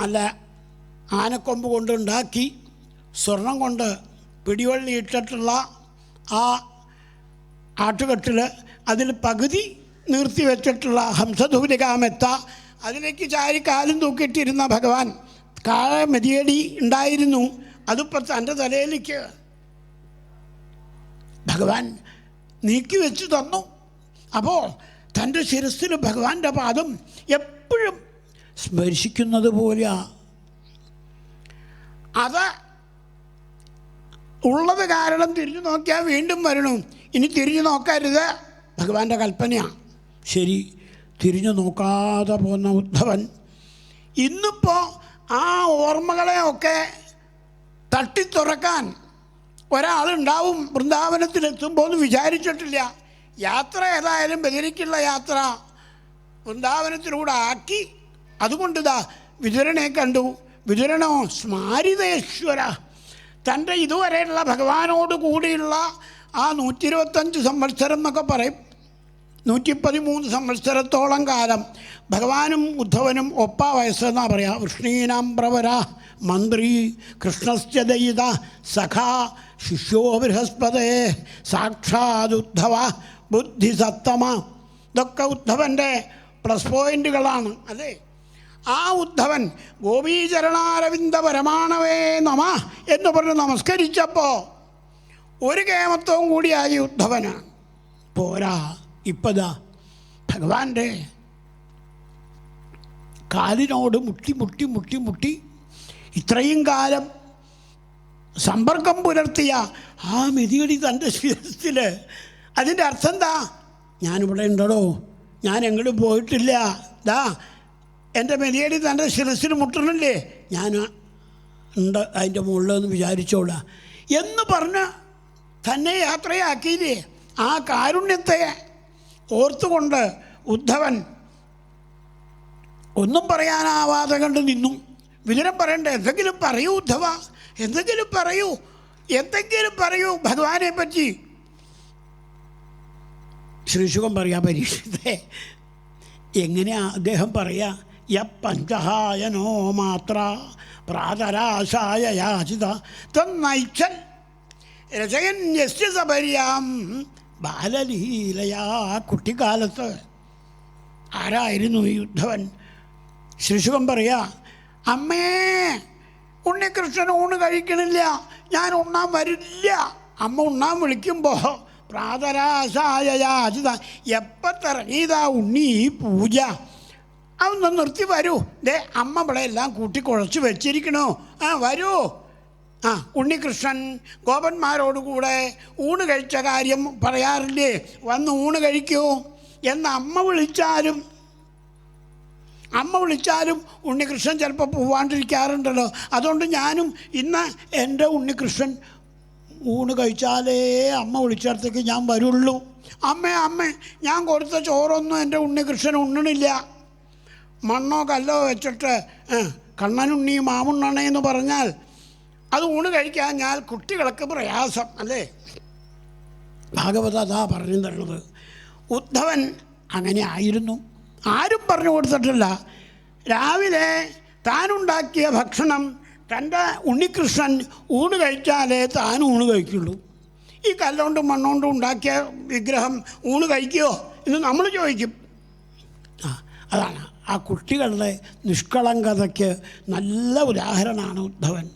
അല്ല, ആനക്കൊമ്പ് കൊണ്ടുണ്ടാക്കി സ്വർണം കൊണ്ട് പിടിവള്ളി ഇട്ടിട്ടുള്ള ആ ആട്ടുകെട്ടിൽ അതിൽ പകുതി നിർത്തി വെച്ചിട്ടുള്ള ഹംസധൂലികാമെത്ത, അതിലേക്ക് ചാരി കാലും തൂക്കിയിട്ടിരുന്ന ഭഗവാൻ കാള മെതിയടി ഉണ്ടായിരുന്നു. അതിപ്പോൾ തൻ്റെ തലയിലേക്ക് ഭഗവാൻ നീക്കി വെച്ച് തന്നു. അപ്പോൾ തൻ്റെ ശിരസ്സിൽ ഭഗവാന്റെ പാദം എപ്പോഴും സ്പർശിക്കുന്നത് പോലെയാണ്. അത് ഉള്ളത് കാരണം തിരിഞ്ഞു നോക്കിയാൽ വീണ്ടും വരണം. ഇനി തിരിഞ്ഞു നോക്കരുത്, ഭഗവാന്റെ കൽപ്പനയാണ്. ശരി, തിരിഞ്ഞു നോക്കാതെ പോന്ന ഉദ്ധവൻ ഇന്നിപ്പോൾ ആ ഓർമ്മകളെയൊക്കെ തട്ടിത്തുറക്കാൻ ഒരാളുണ്ടാവും വൃന്ദാവനത്തിലെത്തുമ്പോൾ എന്ന് വിചാരിച്ചിട്ടില്ല. യാത്ര ഏതായാലും ബദരിക്കുള്ള യാത്ര വൃന്ദാവനത്തിലൂടെ ആക്കി. അതുകൊണ്ടിതാ വിതുരനെ കണ്ടു. വിതുരനോ സ്മാരിതേശ്വര, തൻ്റെ ഇതുവരെയുള്ള ഭഗവാനോട് കൂടിയുള്ള ആ 125 സംവത്സരം എന്നൊക്കെ പറയും, 113 സംവത്സരത്തോളം കാലം ഭഗവാനും ഉദ്ധവനും ഒപ്പാ വയസ്സെന്നാണ് പറയാം. വൃഷ്ണീനാം പ്രവര മന്ത്രി കൃഷ്ണസ്യ ദയിത സഖാ ശിഷ്യോ ബൃഹസ്പതേ സാക്ഷാതുദ്ധവ ബുദ്ധിസത്തമ. ഇതൊക്കെ ഉദ്ധവൻ്റെ പ്ലസ് പോയിൻ്റുകളാണ്. അതെ, ആ ഉദ്ധവൻ ഗോപീചരണാരവിന്ദ പരമാണവേ നമ എന്ന് പറഞ്ഞ് നമസ്കരിച്ചപ്പോൾ ഒരു കേമത്വവും കൂടിയായി ഉദ്ധവന്. പോരാ, ഇപ്പതാ ഭഗവാന്റെ കാലിനോട് മുട്ടി മുട്ടി മുട്ടി മുട്ടി ഇത്രയും കാലം സമ്പർക്കം പുലർത്തിയ ആ മെതിയടി തൻ്റെ ശിരസ്സിൽ. അതിൻ്റെ അർത്ഥം എന്താ? ഞാനിവിടെ ഉണ്ടോ, ഞാൻ എങ്ങോട്ടും പോയിട്ടില്ല, ദാ എൻ്റെ മെതിയടി തൻ്റെ ശിരസ്സിൽ മുട്ടണില്ലേ, ഞാൻ ഉണ്ട് അതിൻ്റെ മുകളിലെന്ന് വിചാരിച്ചോളാം എന്ന് പറഞ്ഞ് തന്നെ യാത്രയാക്കിയില്ലേ. ആ കാരുണ്യത്തെ ഓർത്തുകൊണ്ട് ഉദ്ധവൻ ഒന്നും പറയാനാവാതെ കണ്ട് നിന്നു. വിതുരൻ പറയണ്ട, എന്തെങ്കിലും പറയൂ ഉദ്ധവ, എന്തെങ്കിലും പറയൂ, എന്തെങ്കിലും പറയൂ ഭഗവാനെ പറ്റി. ശ്രീശുഖൻ പറയാ, പരീക്ഷിതേ എങ്ങനെയാ അദ്ദേഹം പറയാ? പഞ്ചഹായനോ മാത്ര പ്രാതരാശായ യാചിത തന്നൈച്ഛൻ രചയൻ യസ്യ സപര്യാം ബാലലീലയാ. കുട്ടിക്കാലത്ത് ആരായിരുന്നു ഈ ഉദ്ധവൻ? ശ്രീശുഖൻ പറയാ, അമ്മേ ഉണ്ണികൃഷ്ണൻ ഊണ് കഴിക്കണില്ല, ഞാൻ ഉണ്ണാൻ വരില്ല. അമ്മ ഉണ്ണാൻ വിളിക്കുമ്പോൾ പ്രാതരാശായ യാചിത, എപ്പം തിറങ്ങിയതാ ഉണ്ണി ഈ പൂജ, അതൊന്ന് നിർത്തി വരൂ. ദേ അമ്മ ഇവിടെ എല്ലാം കൂട്ടിക്കുഴച്ച് വെച്ചിരിക്കണോ, വരൂ. ഉണ്ണികൃഷ്ണൻ ഗോപന്മാരോടുകൂടെ ഊണ് കഴിച്ച കാര്യം പറയാറില്ലേ, വന്ന് ഊണ് കഴിക്കൂ എന്ന് അമ്മ വിളിച്ചാലും ഉണ്ണികൃഷ്ണൻ ചിലപ്പോൾ പോവാണ്ടിരിക്കാറുണ്ടല്ലോ. അതുകൊണ്ട് ഞാനും ഇന്ന് എൻ്റെ ഉണ്ണികൃഷ്ണൻ ഊണ് കഴിച്ചാലേ അമ്മ വിളിച്ചിടത്തേക്ക് ഞാൻ വരുള്ളൂ. അമ്മേ ഞാൻ കൊടുത്ത ചോറൊന്നും എൻ്റെ ഉണ്ണികൃഷ്ണൻ ഉണ്ണണില്ല. മണ്ണോ കല്ലോ വെച്ചിട്ട് കണ്ണനുണ്ണി മാമുണ്ണണേ എന്ന് പറഞ്ഞാൽ അത് ഊണ് കഴിക്കാൻ കുട്ടികൾക്ക് പ്രയാസം അല്ലേ. ഭാഗവത അതാ പറഞ്ഞു തരുന്നത്. ഉദ്ധവൻ അങ്ങനെ ആയിരുന്നു, ആരും പറഞ്ഞു കൊടുത്തിട്ടില്ല. രാവിലെ താനുണ്ടാക്കിയ ഭക്ഷണം തൻ്റെ ഉണ്ണികൃഷ്ണൻ ഊണ് കഴിച്ചാലേ താൻ ഊണ് കഴിക്കുള്ളൂ. ഈ കല്ലുകൊണ്ടും മണ്ണുകൊണ്ടും ഉണ്ടാക്കിയ വിഗ്രഹം ഊണ് കഴിക്കുമോ എന്ന് നമ്മൾ ചോദിക്കും. അതാണ് ആ കുട്ടികളുടെ നിഷ്കളങ്കതയ്ക്ക് നല്ല ഉദാഹരണമാണ് ഉദ്ധവൻ.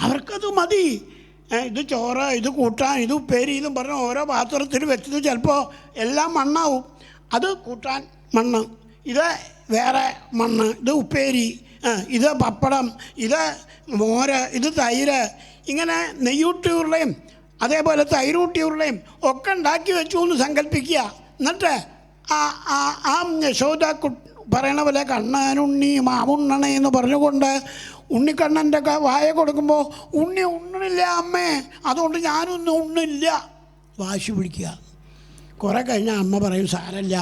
അവർക്കത് മതി. ഇത് ചോറ്, ഇത് കൂട്ടാൻ, ഇത് ഉപ്പേരി എന്നും പറഞ്ഞ് ഓരോ പാത്രത്തിൽ വെച്ചത് ചിലപ്പോൾ എല്ലാം മണ്ണാവും. അത് കൂട്ടാൻ മണ്ണ്, ഇത് വേറെ മണ്ണ്, ഇത് ഉപ്പേരി, ഇത് പപ്പടം, ഇത് മോര്, ഇത് തൈര്, ഇങ്ങനെ നെയ്യൂട്ടിയുരുളയും അതേപോലെ തൈരൂട്ടിയുരുളയും ഒക്കെ ഉണ്ടാക്കി വെച്ചു എന്ന് സങ്കല്പിക്കുക. എന്നിട്ട് ആ യശോദ പറയണ പോലെ കണ്ണനുണ്ണി മാമുണ്ണണേ എന്ന് പറഞ്ഞുകൊണ്ട് ഉണ്ണിക്കണ്ണൻ്റെ വായ കൊടുക്കുമ്പോൾ ഉണ്ണി ഉണ്ണണില്ല അമ്മേ, അതുകൊണ്ട് ഞാനൊന്നും ഉണ്ണില്ല വാശി പിടിക്കുക. കുറേ കഴിഞ്ഞാൽ അമ്മ പറയും സാരമില്ല,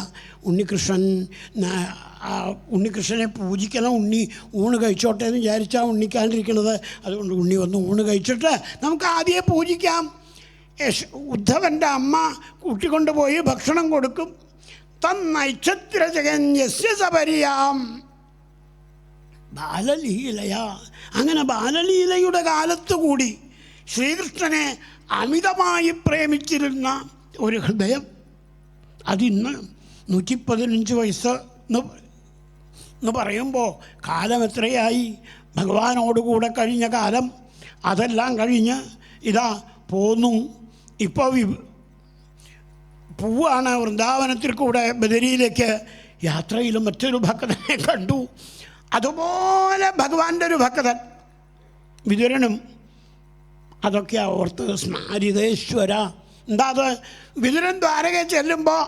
ഉണ്ണികൃഷ്ണനെ പൂജിക്കണം, ഉണ്ണി ഊണ് കഴിച്ചോട്ടെ എന്ന് വിചാരിച്ചാൽ ഉണ്ണിക്കാണ്ടിരിക്കണത്, അതുകൊണ്ട് ഉണ്ണി വന്ന് ഊണ് കഴിച്ചിട്ട് നമുക്ക് ആദ്യമേ പൂജിക്കാം. ഉദ്ധവൻ്റെ അമ്മ കൂട്ടിക്കൊണ്ടുപോയി ഭക്ഷണം കൊടുക്കും. തന്നൈക്ഷത്രജഗന്യസ്യ സപരിയാം ബാലലീലയ. അങ്ങനെ ബാലലീലയുടെ കാലത്ത് കൂടി ശ്രീകൃഷ്ണനെ അമിതമായി പ്രേമിച്ചിരുന്ന ഒരു ഹൃദയം, അതിന്ന് 115 വയസ്സ് എന്ന് പറയുമ്പോൾ കാലം എത്രയായി? ഭഗവാനോടുകൂടെ കഴിഞ്ഞ കാലം അതെല്ലാം കഴിഞ്ഞ് ഇതാ പോന്നു. ഇപ്പോൾ പോവാണ് വൃന്ദാവനത്തിൽ കൂടെ ബദരിയിലേക്ക്. യാത്രയിലും മറ്റൊരു ഭക്തനെ കണ്ടു. അതുപോലെ ഭഗവാന്റെ ഒരു ഭക്തൻ വിതുരനും അതൊക്കെ ഓർത്ത് സ്മാരിതേശ്വര. എന്താ അത്? വിതുരൻ ദ്വാരകയിൽ ചെല്ലുമ്പോൾ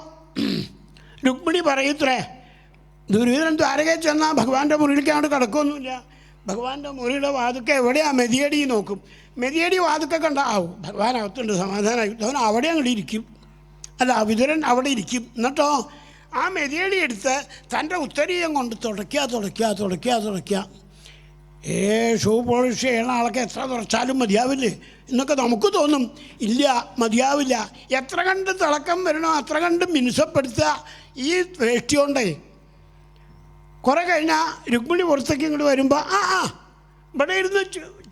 രുക്മിണി പറയത്രേ, ദുര്യോധനൻ ദ്വാരകയിൽ ചെന്നാൽ ഭഗവാന്റെ മുറിയിലേക്ക് അങ്ങോട്ട് കിടക്കൊന്നുമില്ല. ഭഗവാന്റെ മുറിയുടെ വാതുക്കെ എവിടെയാണ് മെതിയടി നോക്കും. മെതിയടി വാതുക്കെ കണ്ടാവും ഭഗവാൻ അകത്തുണ്ട്, സമാധാനമായി. അവൻ അവിടെ അങ്ങോട്ട് ഇരിക്കും. അല്ല, വിതുരൻ അവിടെ ഇരിക്കും. എന്നിട്ടോ ആ മെതിയടി എടുത്ത് തൻ്റെ ഉത്തരീയം കൊണ്ട് തുടയ്ക്കുക. ഷൂ പോളിഷ് ചെയ്യുന്ന ആളൊക്കെ എത്ര തുടച്ചാലും മതിയാവില്ലേ എന്നൊക്കെ നമുക്ക് തോന്നും. ഇല്ല, മതിയാവില്ല. എത്ര കണ്ട് തിളക്കം വരണോ അത്ര കണ്ട് മിനുസപ്പെടുത്തുക ഈ വേഷ്ടി കൊണ്ടേ. കുറേ കഴിഞ്ഞാൽ രുക്മിണി പുറത്തേക്ക് ഇങ്ങോട്ട് വരുമ്പോൾ ഇവിടെ ഇരുന്ന്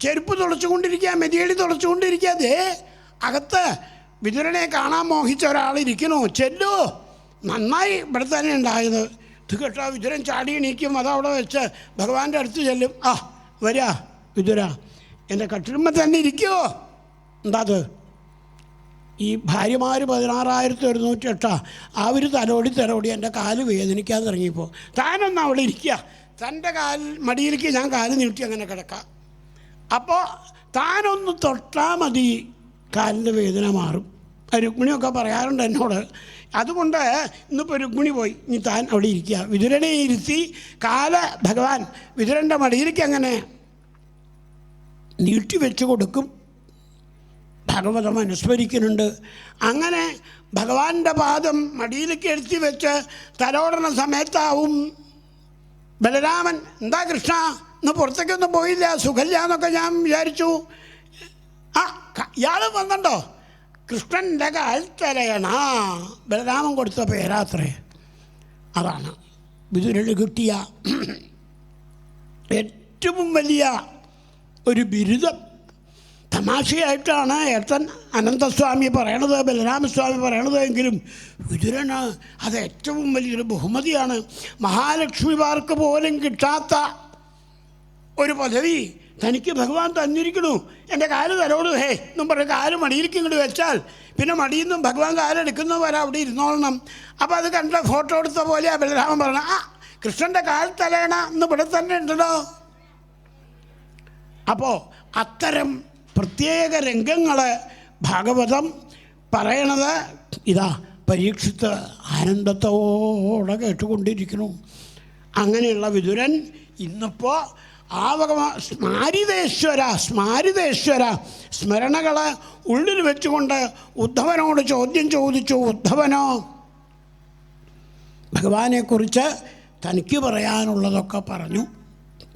ചെരുപ്പ് തുടച്ചുകൊണ്ടിരിക്കുക, മെതിയടി തുടച്ചുകൊണ്ടിരിക്കുക. അതേ അകത്ത് വിതുരനെ കാണാൻ മോഹിച്ച ഒരാളിരിക്കണോ, ചെല്ലോ, നന്നായി ഇവിടെ തന്നെ ഉണ്ടായത്. ഇത് കേട്ടോ വിതുരൻ ചാടി എണീക്കും. അതവിടെ വെച്ച് ഭഗവാന്റെ അടുത്ത് ചെല്ലും. വരാ വിതുര, എൻ്റെ കട്ടിലുമ്പോൾ തന്നെ ഇരിക്കുമോ? എന്താ അത്? ഈ ഭാര്യമാർ 16,108 അവർ തലോടി എൻ്റെ കാല് വേദനിക്കാതെ ഇറങ്ങിയപ്പോൾ താനൊന്ന് അവിടെ ഇരിക്കുക, തൻ്റെ മടിയിലേക്ക് ഞാൻ കാല് നീട്ടി അങ്ങനെ കിടക്കാം. അപ്പോൾ താനൊന്ന് തൊട്ടാൽ മതി, കാലിൻ്റെ വേദന മാറും. രുക്മിണിയൊക്കെ പറയാറുണ്ട് എന്നോട്. അതുകൊണ്ട് ഇന്നിപ്പോൾ രുക്മിണി പോയി, ഇനി താൻ അവിടെ ഇരിക്കുക. വിതുരനെ ഇരുത്തി ഭഗവാൻ വിതുരൻ്റെ മടിയിലേക്ക് അങ്ങനെ നീട്ടി വെച്ച് കൊടുക്കും. ഭാഗവതം അനുസ്മരിക്കുന്നുണ്ട്. അങ്ങനെ ഭഗവാന്റെ പാദം മടിയിലേക്ക് എടുത്തി വെച്ച് തലോടണ സമയത്താവും ബലരാമൻ, എന്താ കൃഷ്ണ ഇന്ന് പുറത്തേക്കൊന്നും പോയില്ല, സുഖമില്ല എന്നൊക്കെ ഞാൻ വിചാരിച്ചു. ഇയാൾ വന്നോ? കൃഷ്ണൻ്റെ കാൽത്തലയണ ബലരാമൻ കൊടുത്ത പേരാത്രേ. അതാണ് വിതുരന് കിട്ടിയ ഏറ്റവും വലിയ ഒരു ബിരുദം. തമാശയായിട്ടാണ് ഏട്ടൻ അനന്തസ്വാമി പറയണത്, ബലരാമസ്വാമി പറയണത് എങ്കിലും വിതുരന് അത് ഏറ്റവും വലിയൊരു ബഹുമതിയാണ്. മഹാലക്ഷ്മിമാർക്ക് പോലും കിട്ടാത്ത ഒരു പദവി തനിക്ക് ഭഗവാൻ തന്നിരിക്കണു. എൻ്റെ കാല് തലോട് എന്നും പറഞ്ഞ് കാല് മടിയിലേക്ക് ഇങ്ങോട്ട് വെച്ചാൽ പിന്നെ മടിയിൽ നിന്നും ഭഗവാൻ കാലെടുക്കുന്ന വരെ അവിടെ ഇരുന്നോളണം. അപ്പോൾ അത് കണ്ട ഫോട്ടോ എടുത്ത പോലെയാണ് ബലരാമൻ പറഞ്ഞ കൃഷ്ണൻ്റെ കാൽ തലയണ എന്ന് ഇവിടെ തന്നെ ഉണ്ടല്ലോ. അപ്പോൾ അത്തരം പ്രത്യേക രംഗങ്ങൾ ഭാഗവതം പറയണത് ഇതാ പരീക്ഷിത്ത് ആനന്ദത്തോടെ കേട്ടുകൊണ്ടിരിക്കുന്നു. അങ്ങനെയുള്ള വിതുരൻ ഇന്നിപ്പോൾ ആ സ്മാരിതേശ്വര സ്മരണകൾ ഉള്ളിൽ വെച്ചുകൊണ്ട് ഉദ്ധവനോട് ചോദ്യം ചോദിച്ചു. ഉദ്ധവനോ ഭഗവാനെക്കുറിച്ച് തനിക്ക് പറയാനുള്ളതൊക്കെ പറഞ്ഞു.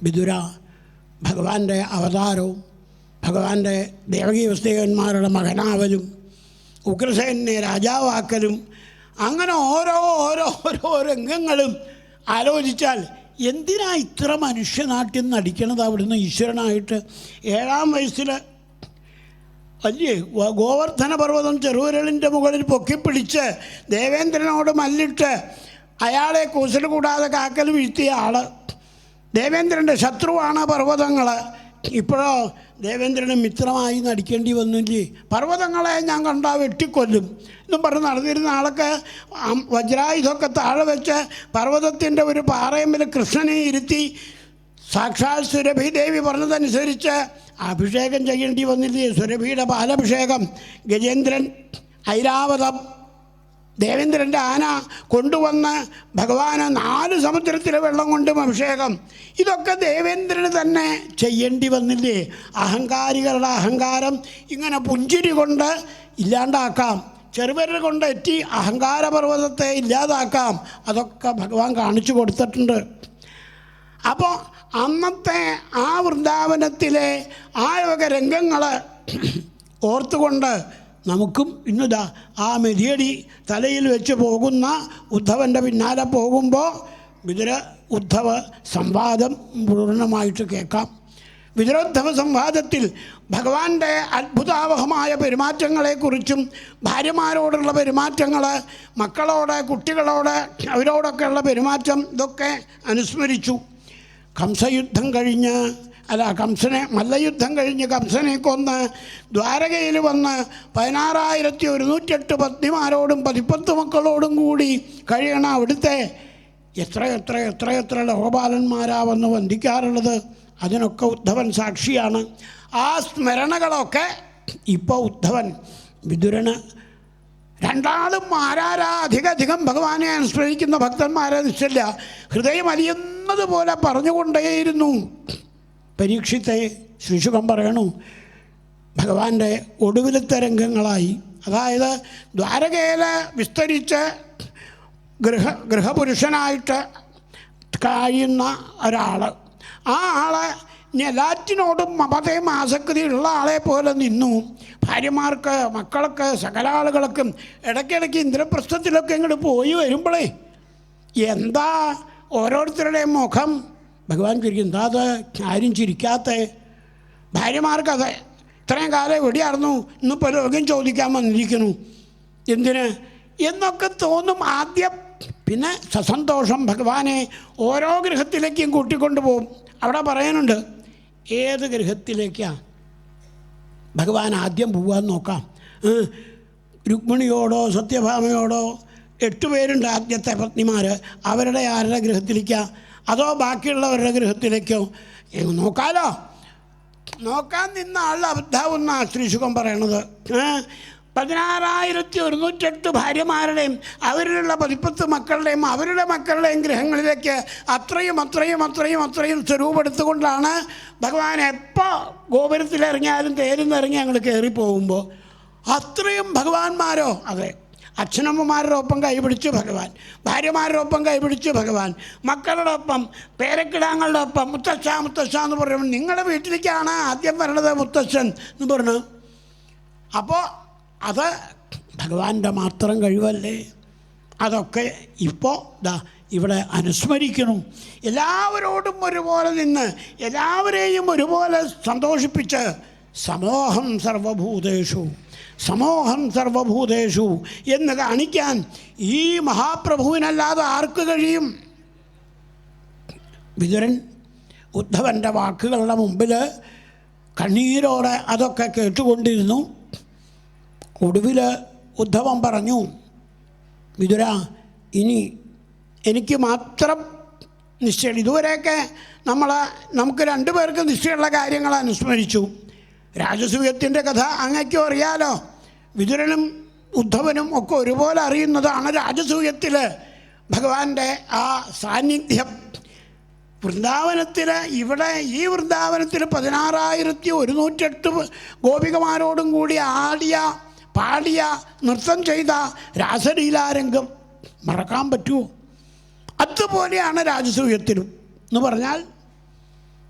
വിതുര, ഭഗവാന്റെ അവതാരവും ഭഗവാന്റെ ദേവകീ വസുദേവന്മാരുടെ മകനാവലും ഉഗ്രസേനെ രാജാവാക്കലും അങ്ങനെ ഓരോ രംഗങ്ങളും ആലോചിച്ചാൽ എന്തിനാ ഇത്ര മനുഷ്യനാട്യം നടിക്കണത്? അവിടുന്ന് ഈശ്വരനായിട്ട് 7-ാം വയസ്സിൽ അല്ലേ ഗോവർദ്ധന പർവ്വതം ചെറുവിരലിൻ്റെ മുകളിൽ പൊക്കിപ്പിടിച്ച് ദേവേന്ദ്രനോട് മല്ലിട്ട് അയാളെ കൂസൽ കൂടാതെ കാക്കൽ വീഴ്ത്തിയ ആൾ, ദേവേന്ദ്രൻ്റെ ശത്രുവാണ് പർവ്വതങ്ങൾ. ഇപ്പോഴോ ദേവേന്ദ്രന് മിത്രമായി നടിക്കേണ്ടി വന്നില്ലേ? പർവ്വതങ്ങളെ ഞാൻ കണ്ടാൽ വെട്ടിക്കൊല്ലും എന്നും പറഞ്ഞ് നടന്നിരുന്ന ആൾക്ക് വജ്രായുധമൊക്കെ താഴെ വെച്ച് പർവ്വതത്തിൻ്റെ ഒരു പാറയമ്മിൽ കൃഷ്ണനെ ഇരുത്തി സാക്ഷാൽ സുരഭി ദേവി പറഞ്ഞതനുസരിച്ച് അഭിഷേകം ചെയ്യേണ്ടി വന്നില്ലേ? സുരഭിയുടെ പാലഭിഷേകം. ഗജേന്ദ്രൻ ഐരാവതം ദേവേന്ദ്രൻ്റെ ആന കൊണ്ടുവന്ന് ഭഗവാന് 4 സമുദ്രത്തിലെ വെള്ളം കൊണ്ടും അഭിഷേകം. ഇതൊക്കെ ദേവേന്ദ്രന് തന്നെ ചെയ്യേണ്ടി വന്നില്ലേ? അഹങ്കാരികളുടെ അഹങ്കാരം ഇങ്ങനെ പുഞ്ചിരി കൊണ്ട് ഇല്ലാണ്ടാക്കാം, ചെറുവിരൽ കൊണ്ട് എറ്റി അഹങ്കാരപർവ്വതത്തെ ഇല്ലാതാക്കാം. അതൊക്കെ ഭഗവാൻ കാണിച്ചു കൊടുത്തിട്ടുണ്ട്. അപ്പോൾ അന്നത്തെ ആ വൃന്ദാവനത്തിലെ ആ വക രംഗങ്ങൾ ഓർത്തുകൊണ്ട് നമുക്കും ഇന്നിതാ ആ മെതിയടി തലയിൽ വെച്ച് പോകുന്ന ഉദ്ധവൻ്റെ പിന്നാലെ പോകുമ്പോൾ ഉദ്ധവ സംവാദം പൂർണ്ണമായിട്ട് കേൾക്കാം. വിതുരോദ്ധവ സംവാദത്തിൽ ഭഗവാന്റെ അത്ഭുതാവഹമായ പെരുമാറ്റങ്ങളെക്കുറിച്ചും ഭാര്യമാരോടുള്ള പെരുമാറ്റങ്ങൾ, മക്കളോട് കുട്ടികളോട് അവരോടൊക്കെയുള്ള പെരുമാറ്റം ഇതൊക്കെ അനുസ്മരിച്ചു. കംസയുദ്ധം കഴിഞ്ഞ് മല്ലയുദ്ധം കഴിഞ്ഞ് കംസനെ കൊന്ന് ദ്വാരകയിൽ വന്ന് 16,108 പത്നിമാരോടും 10 മക്കളോടും കൂടി കഴിയണ അവിടുത്തെ എത്ര ലോകപാലന്മാരാ വന്ന് വന്ദിക്കാറുള്ളത്. അതിനൊക്കെ ഉദ്ധവൻ സാക്ഷിയാണ്. ആ സ്മരണകളൊക്കെ ഇപ്പോൾ ഉദ്ധവൻ വിതുരന് രണ്ടാളും അധികം ഭഗവാനെ അനുസ്മരിക്കുന്ന ഭക്തന്മാരെ നിശ്ചയില്ല, ഹൃദയം അലിയുന്നത് പോലെ പറഞ്ഞുകൊണ്ടേയിരുന്നു. പരീക്ഷിത്തെ ശ്രീശുഖം പറയണു, ഭഗവാന്റെ ഒടുവിലത്തെ രംഗങ്ങളായി, അതായത് ദ്വാരകയിൽ വിസ്തരിച്ച് ഗൃഹപുരുഷനായിട്ട് കഴിയുന്ന ഒരാൾ, ആ ആളെ ഇനി എല്ലാറ്റിനോടും മമതയും ആസക്തിയുള്ള ആളെ പോലെ നിന്നു. ഭാര്യമാർക്ക്, മക്കൾക്ക്, സകല ആളുകൾക്കും ഇടയ്ക്കിടയ്ക്ക് ഇന്ദ്രപ്രസ്ഥത്തിലൊക്കെ ഇങ്ങോട്ട് പോയി വരുമ്പോഴേ എന്താ ഓരോരുത്തരുടെയും മുഖം ഭഗവാൻ ചിരിക്കും. എന്താ അത് ആരും ചിരിക്കാത്ത? ഭാര്യമാർക്കതെ ഇത്രയും കാലം എവിടെയായിരുന്നു, ഇന്നിപ്പോൾ രോഗ്യം ചോദിക്കാൻ വന്നിരിക്കുന്നു, എന്തിന് എന്നൊക്കെ തോന്നും ആദ്യം. പിന്നെ സസന്തോഷം ഭഗവാനെ ഓരോ ഗൃഹത്തിലേക്കും കൂട്ടിക്കൊണ്ടു പോകും. അവിടെ പറയാനുണ്ട് ഏത് ഗൃഹത്തിലേക്കാണ് ഭഗവാൻ ആദ്യം പോകാൻ നോക്കാം. രുക്മിണിയോടോ സത്യഭാമയോടോ 8 പേരുണ്ട് ആദ്യത്തെ പത്നിമാർ, അവരുടെ ആരുടെ ഗൃഹത്തിലേക്കാണ്, അതോ ബാക്കിയുള്ളവരുടെ ഗൃഹത്തിലേക്കോ നോക്കാലോ? നോക്കാൻ നിന്ന ആൾ അബദ്ധാവുന്ന ശ്രീശുഖം പറയണത്. 16,108 ഭാര്യമാരുടെയും അവരിലുള്ള 10 മക്കളുടെയും അവരുടെ മക്കളുടെയും ഗൃഹങ്ങളിലേക്ക് അത്രയും സ്വരൂപെടുത്തുകൊണ്ടാണ് ഭഗവാൻ എപ്പോൾ ഗോപുരത്തിലിറങ്ങിയാലും തേരിന്നിറങ്ങി ഞങ്ങൾ കയറിപ്പോകുമ്പോൾ അത്രയും ഭഗവാന്മാരോ. അതെ, അച്ഛനമ്മമാരുടെ ഒപ്പം കൈപിടിച്ച് ഭഗവാൻ, ഭാര്യമാരുടെ ഒപ്പം കൈപിടിച്ച് ഭഗവാൻ, മക്കളുടെ ഒപ്പം, പേരക്കിടാങ്ങളുടെ ഒപ്പം. മുത്തശ്ശ എന്ന് പറയുമ്പോൾ നിങ്ങളുടെ വീട്ടിലേക്കാണ് ആദ്യം വരണത് മുത്തശ്ശൻ എന്ന് പറഞ്ഞു. അപ്പോൾ അത് ഭഗവാന്റെ മാത്രം കഴിവല്ലേ? അതൊക്കെ ഇപ്പോൾ ഇവിടെ അനുസ്മരിക്കണം. എല്ലാവരോടും ഒരുപോലെ നിന്ന് എല്ലാവരെയും ഒരുപോലെ സന്തോഷിപ്പിച്ച് സമോഹം സർവഭൂതേഷു എന്ന് കാണിക്കാൻ ഈ മഹാപ്രഭുവിനല്ലാതെ ആർക്ക് കഴിയും? വിതുരൻ ഉദ്ധവൻ്റെ വാക്കുകളുടെ മുമ്പിൽ കണ്ണീരോടെ അതൊക്കെ കേട്ടുകൊണ്ടിരുന്നു. ഒടുവിൽ ഉദ്ധവൻ പറഞ്ഞു, വിതുര, ഇനി എനിക്ക് മാത്രം നിശ്ചയം. ഇതുവരെയൊക്കെ നമുക്ക് 2 പേർക്ക് നിശ്ചയമുള്ള കാര്യങ്ങൾ അനുസ്മരിച്ചു. രാജസൂയത്തിൻ്റെ കഥ അങ്ങയ്ക്കും അറിയാലോ. വിതുരനും ഉദ്ധവനും ഒക്കെ ഒരുപോലെ അറിയുന്നതാണ് രാജസൂയത്തിൽ ഭഗവാന്റെ ആ സാന്നിധ്യം. വൃന്ദാവനത്തിൽ ഈ വൃന്ദാവനത്തിൽ 16,108 ഗോപികമാരോടും കൂടി പാടിയ നൃത്തം ചെയ്ത രാസലീലാരംഗം മറക്കാൻ പറ്റുമോ? അതുപോലെയാണ് രാജസൂയത്തിലും എന്ന് പറഞ്ഞാൽ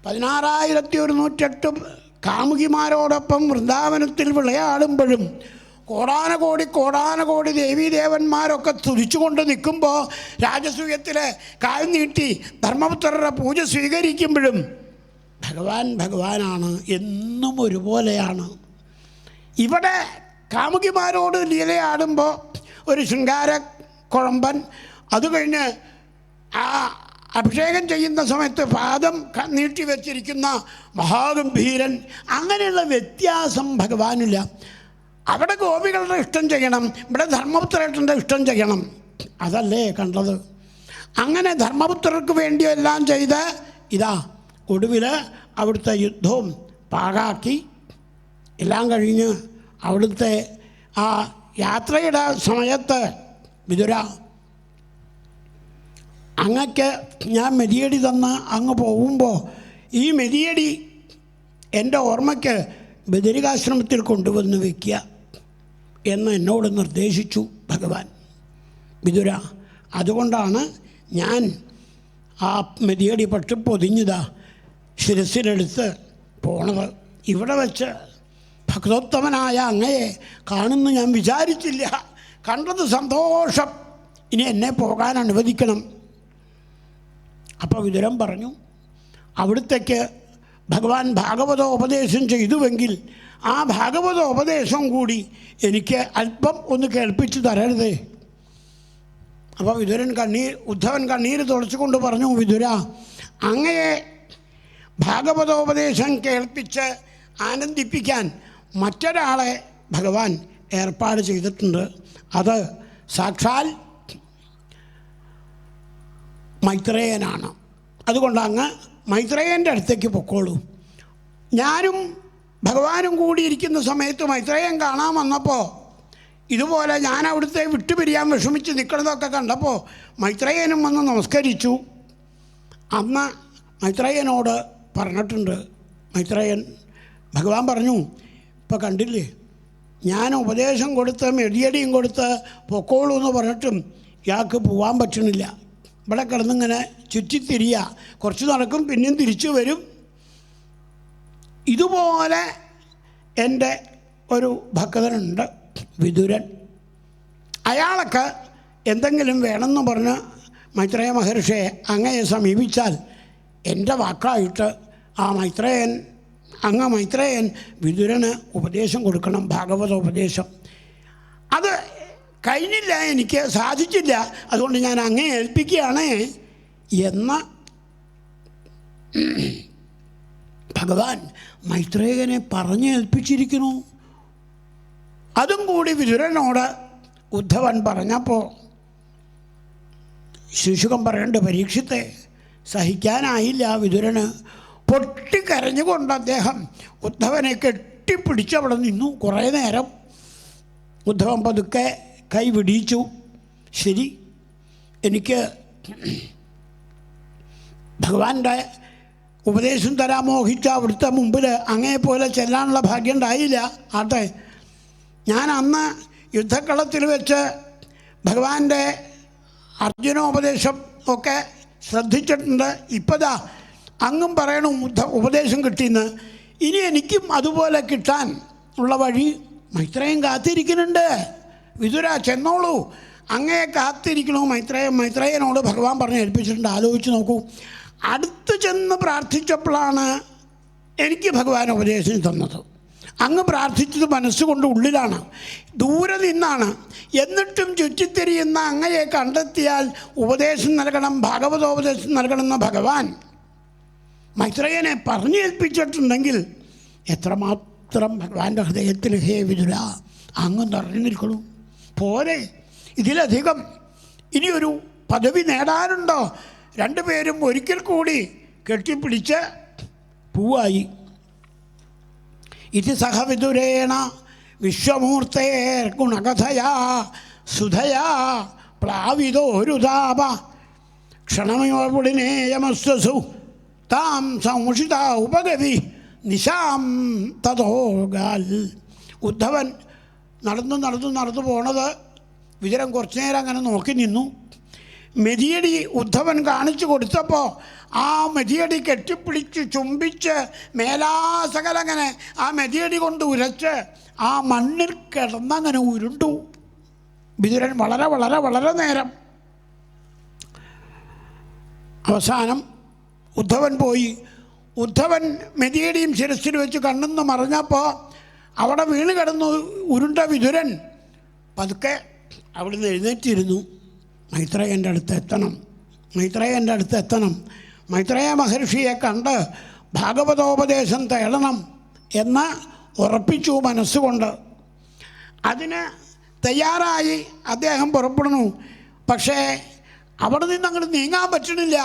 16,108 കാമുകിമാരോടൊപ്പം വൃന്ദാവനത്തിൽ വിളയാടുമ്പോഴും കോടാനകോടി ദേവീദേവന്മാരൊക്കെ തുതിച്ചുകൊണ്ട് നിൽക്കുമ്പോൾ രാജസൂയത്തിൽ കാൽ നീട്ടി ധർമ്മപുത്രരുടെ പൂജ സ്വീകരിക്കുമ്പോഴും ഭഗവാനാണ്, എന്നും ഒരുപോലെയാണ്. ഇവിടെ കാമുകിമാരോട് ലീലയാടുമ്പോൾ ഒരു ശൃംഗാര കുഴമ്പൻ, അത് കഴിഞ്ഞ് ആ അഭിഷേകം ചെയ്യുന്ന സമയത്ത് പാദം നീട്ടി വെച്ചിരിക്കുന്ന മഹാഗംഭീരൻ, അങ്ങനെയുള്ള വ്യത്യാസം ഭഗവാനില്ല. അവിടെ ഗോപികളുടെ ഇഷ്ടം ചെയ്യണം, ഇവിടെ ധർമ്മപുത്രേട്ടൻ്റെ ഇഷ്ടം ചെയ്യണം, അതല്ലേ കണ്ടത്. അങ്ങനെ ധർമ്മപുത്രർക്ക് വേണ്ടിയെല്ലാം ചെയ്ത് ഇതാ ഒടുവിൽ അവിടുത്തെ യുദ്ധവും പാകാക്കി എല്ലാം കഴിഞ്ഞ് അവിടുത്തെ ആ യാത്രയുടെ സമയത്ത് വിതുര, അങ്ങക്ക് ഞാൻ മെതിയടി തന്ന് അങ്ങ് പോകുമ്പോൾ ഈ മെതിയടി എൻ്റെ ഓർമ്മയ്ക്ക് ബദരികാശ്രമത്തിൽ കൊണ്ടുവന്ന് വയ്ക്കുക എന്ന് എന്നോട് നിർദ്ദേശിച്ചു ഭഗവാൻ. വിതുര, അതുകൊണ്ടാണ് ഞാൻ ആ മെതിയടി പക്ഷി പൊതിഞ്ഞതാ ശിരസിലെടുത്ത് പോണത്. ഇവിടെ വെച്ച് ഭക്തോത്തമനായ അങ്ങയെ കാണുന്നു ഞാൻ വിചാരിച്ചില്ല. കണ്ടത് സന്തോഷം, ഇനി എന്നെ പോകാൻ അനുവദിക്കണം. അപ്പോൾ വിതുരൻ പറഞ്ഞു, അവിടുത്തേക്ക് ഭഗവാൻ ഭാഗവതോപദേശം ചെയ്തുവെങ്കിൽ ആ ഭാഗവതോപദേശം കൂടി എനിക്ക് അല്പം ഒന്ന് കേൾപ്പിച്ചു തരരുതേ. അപ്പോൾ ഉദ്ധവൻ കണ്ണീര് തുടച്ചുകൊണ്ട് പറഞ്ഞു, വിതുര, അങ്ങയെ ഭാഗവതോപദേശം കേൾപ്പിച്ച് ആനന്ദിപ്പിക്കാൻ മറ്റൊരാളെ ഭഗവാൻ ഏർപ്പാട് ചെയ്തിട്ടുണ്ട്. അത് സാക്ഷാൽ മൈത്രേയനാണ്. അതുകൊണ്ട് അങ്ങ് മൈത്രേയൻ്റെ അടുത്തേക്ക് പൊക്കോളൂ. ഞാനും ഭഗവാനും കൂടിയിരിക്കുന്ന സമയത്ത് മൈത്രേയൻ കാണാൻ വന്നപ്പോൾ ഇതുപോലെ ഞാൻ അവിടുത്തെ വിട്ടുപിരിയാൻ വിഷമിച്ച് നിൽക്കുന്നതൊക്കെ കണ്ടപ്പോൾ മൈത്രേയനും വന്ന് നമസ്കരിച്ചു. അന്ന് മൈത്രേയനോട് പറഞ്ഞിട്ടുണ്ട്. മൈത്രേയൻ ഭഗവാൻ പറഞ്ഞു, ഇപ്പോൾ കണ്ടില്ലേ, ഞാൻ ഉപദേശം കൊടുത്ത് മെടിയടിയും കൊടുത്ത് പൊക്കോളൂ എന്ന് പറഞ്ഞിട്ടും ഇയാൾക്ക് പോകാൻ പറ്റണില്ല. ഇവിടെ കിടന്നിങ്ങനെ ചുറ്റിത്തിരിയുക, കുറച്ച് നടക്കും പിന്നെയും തിരിച്ചു വരും. ഇതുപോലെ എൻ്റെ ഒരു ഭക്തനുണ്ട് വിതുരൻ. അയാൾക്ക് എന്തെങ്കിലും വേണമെന്ന് പറഞ്ഞ് മൈത്രേയ മഹർഷിയെ അങ്ങയെ സമീപിച്ചാൽ എൻ്റെ വാക്കായിട്ട് ആ മൈത്രേയൻ വിതുരന് ഉപദേശം കൊടുക്കണം, ഭാഗവതോപദേശം. അത് കഴിഞ്ഞില്ല, എനിക്ക് സാധിച്ചില്ല, അതുകൊണ്ട് ഞാൻ അങ്ങയെ ഏൽപ്പിക്കുകയാണ് എന്ന് ഭഗവാൻ മൈത്രേയനെ പറഞ്ഞേൽപ്പിച്ചിരിക്കുന്നു. അതും കൂടി വിതുരനോട് ഉദ്ധവൻ പറഞ്ഞപ്പോൾ ശിശുകം പറയേണ്ട പരീക്ഷത്തെ സഹിക്കാനായില്ല വിതുരന്. പൊട്ടിക്കരഞ്ഞുകൊണ്ട് അദ്ദേഹം ഉദ്ധവനെ കെട്ടിപ്പിടിച്ചവിടെ നിന്നു. കുറേ നേരം ഉദ്ധവൻ പതുക്കെ കൈ വിടിയിച്ചു. ശരി, എനിക്ക് ഭഗവാന്റെ ഉപദേശം തരാൻ മോഹിച്ച അവിടുത്തെ മുമ്പിൽ അങ്ങയെപ്പോലെ ചെല്ലാനുള്ള ഭാഗ്യം ഉണ്ടായില്ല. ആട്ടെ, ഞാൻ അന്ന് യുദ്ധക്കളത്തിൽ വെച്ച് ഭഗവാന്റെ അർജുനോപദേശം ഒക്കെ ശ്രദ്ധിച്ചിട്ടുണ്ട്. ഇപ്പതാ അങ്ങും പറയണം ഉപദേശം കിട്ടിയെന്ന്. ഇനി എനിക്കും അതുപോലെ കിട്ടാൻ ഉള്ള വഴി മൈത്രേയൻ കാത്തിരിക്കുന്നുണ്ട്. വിതുര, ചെന്നോളൂ, അങ്ങയെ കാത്തിരിക്കണോ മൈത്രേയനോട് ഭഗവാൻ പറഞ്ഞ് ഏൽപ്പിച്ചിട്ടുണ്ട്. ആലോചിച്ച് നോക്കൂ, അടുത്ത് ചെന്ന് പ്രാർത്ഥിച്ചപ്പോഴാണ് എനിക്ക് ഭഗവാൻ ഉപദേശം തന്നത്. അങ്ങ് പ്രാർത്ഥിച്ചത് മനസ്സുകൊണ്ട് ഉള്ളിലാണ്, ദൂരെ നിന്നാണ്. എന്നിട്ടും ചുറ്റിത്തിരിയുന്ന അങ്ങയെ കണ്ടെത്തിയാൽ ഉപദേശം നൽകണം, ഭാഗവതോപദേശം നൽകണമെന്ന ഭഗവാൻ മൈത്രേയനെ പറഞ്ഞേൽപ്പിച്ചിട്ടുണ്ടെങ്കിൽ എത്രമാത്രം ഭഗവാന്റെ ഹൃദയത്തിൽ ഹേ വിതുര അങ്ങ് നിറഞ്ഞു നിൽക്കണം. പോരെ, ഇതിലധികം ഇനിയൊരു പദവി നേടാനുണ്ടോ? രണ്ടുപേരും ഒരിക്കൽ കൂടി കെട്ടിപ്പിടിച്ച് പൂവായി. ഇത് സഹവിദുരേണ വിശ്വമൂർത്തേർ ഗുണകഥയാ സുധയാ പ്ലാവിതോരുതാപ ക്ഷണമയോപുടിനേയമസ്വസു താം സംഷിത ഉപഗവി നിശാം തതോഗാൽ. ഉദ്ധവൻ നടന്നു പോണത് വിതുരൻ കുറച്ചു നേരം അങ്ങനെ നോക്കി നിന്നു. മെതിയടി ഉദ്ധവൻ കാണിച്ചു കൊടുത്തപ്പോൾ ആ മെതിയടി കെട്ടിപ്പിടിച്ച് ചുംബിച്ച് മേലാസകലങ്ങനെ ആ മെതിയടി കൊണ്ട് ഉരച്ച് ആ മണ്ണിൽ കിടന്നങ്ങനെ ഉരുണ്ടു വിതുരൻ വളരെ വളരെ വളരെ നേരം. അവസാനം ഉദ്ധവൻ പോയി. ഉദ്ധവൻ മെതിയടിയും ശിരസിൽ വെച്ച് കണ്ണെന്ന് മറിഞ്ഞപ്പോൾ അവിടെ വീണ് കിടന്നു ഉരുണ്ട വിതുരൻ പതുക്കെ അവിടുന്ന് എഴുന്നേറ്റിരുന്നു. മൈത്രേയൻ്റെ അടുത്ത് എത്തണം, മൈത്രേയൻ്റെ അടുത്ത് എത്തണം, മൈത്രേയ മഹർഷിയെ കണ്ട് ഭാഗവതോപദേശം തേടണം എന്ന് ഉറപ്പിച്ചു മനസ്സുകൊണ്ട്. അതിന് തയ്യാറായി അദ്ദേഹം പുറപ്പെടുന്നു. പക്ഷേ അവിടെ നിന്ന് അങ്ങോട്ട് നീങ്ങാൻ പറ്റണില്ല.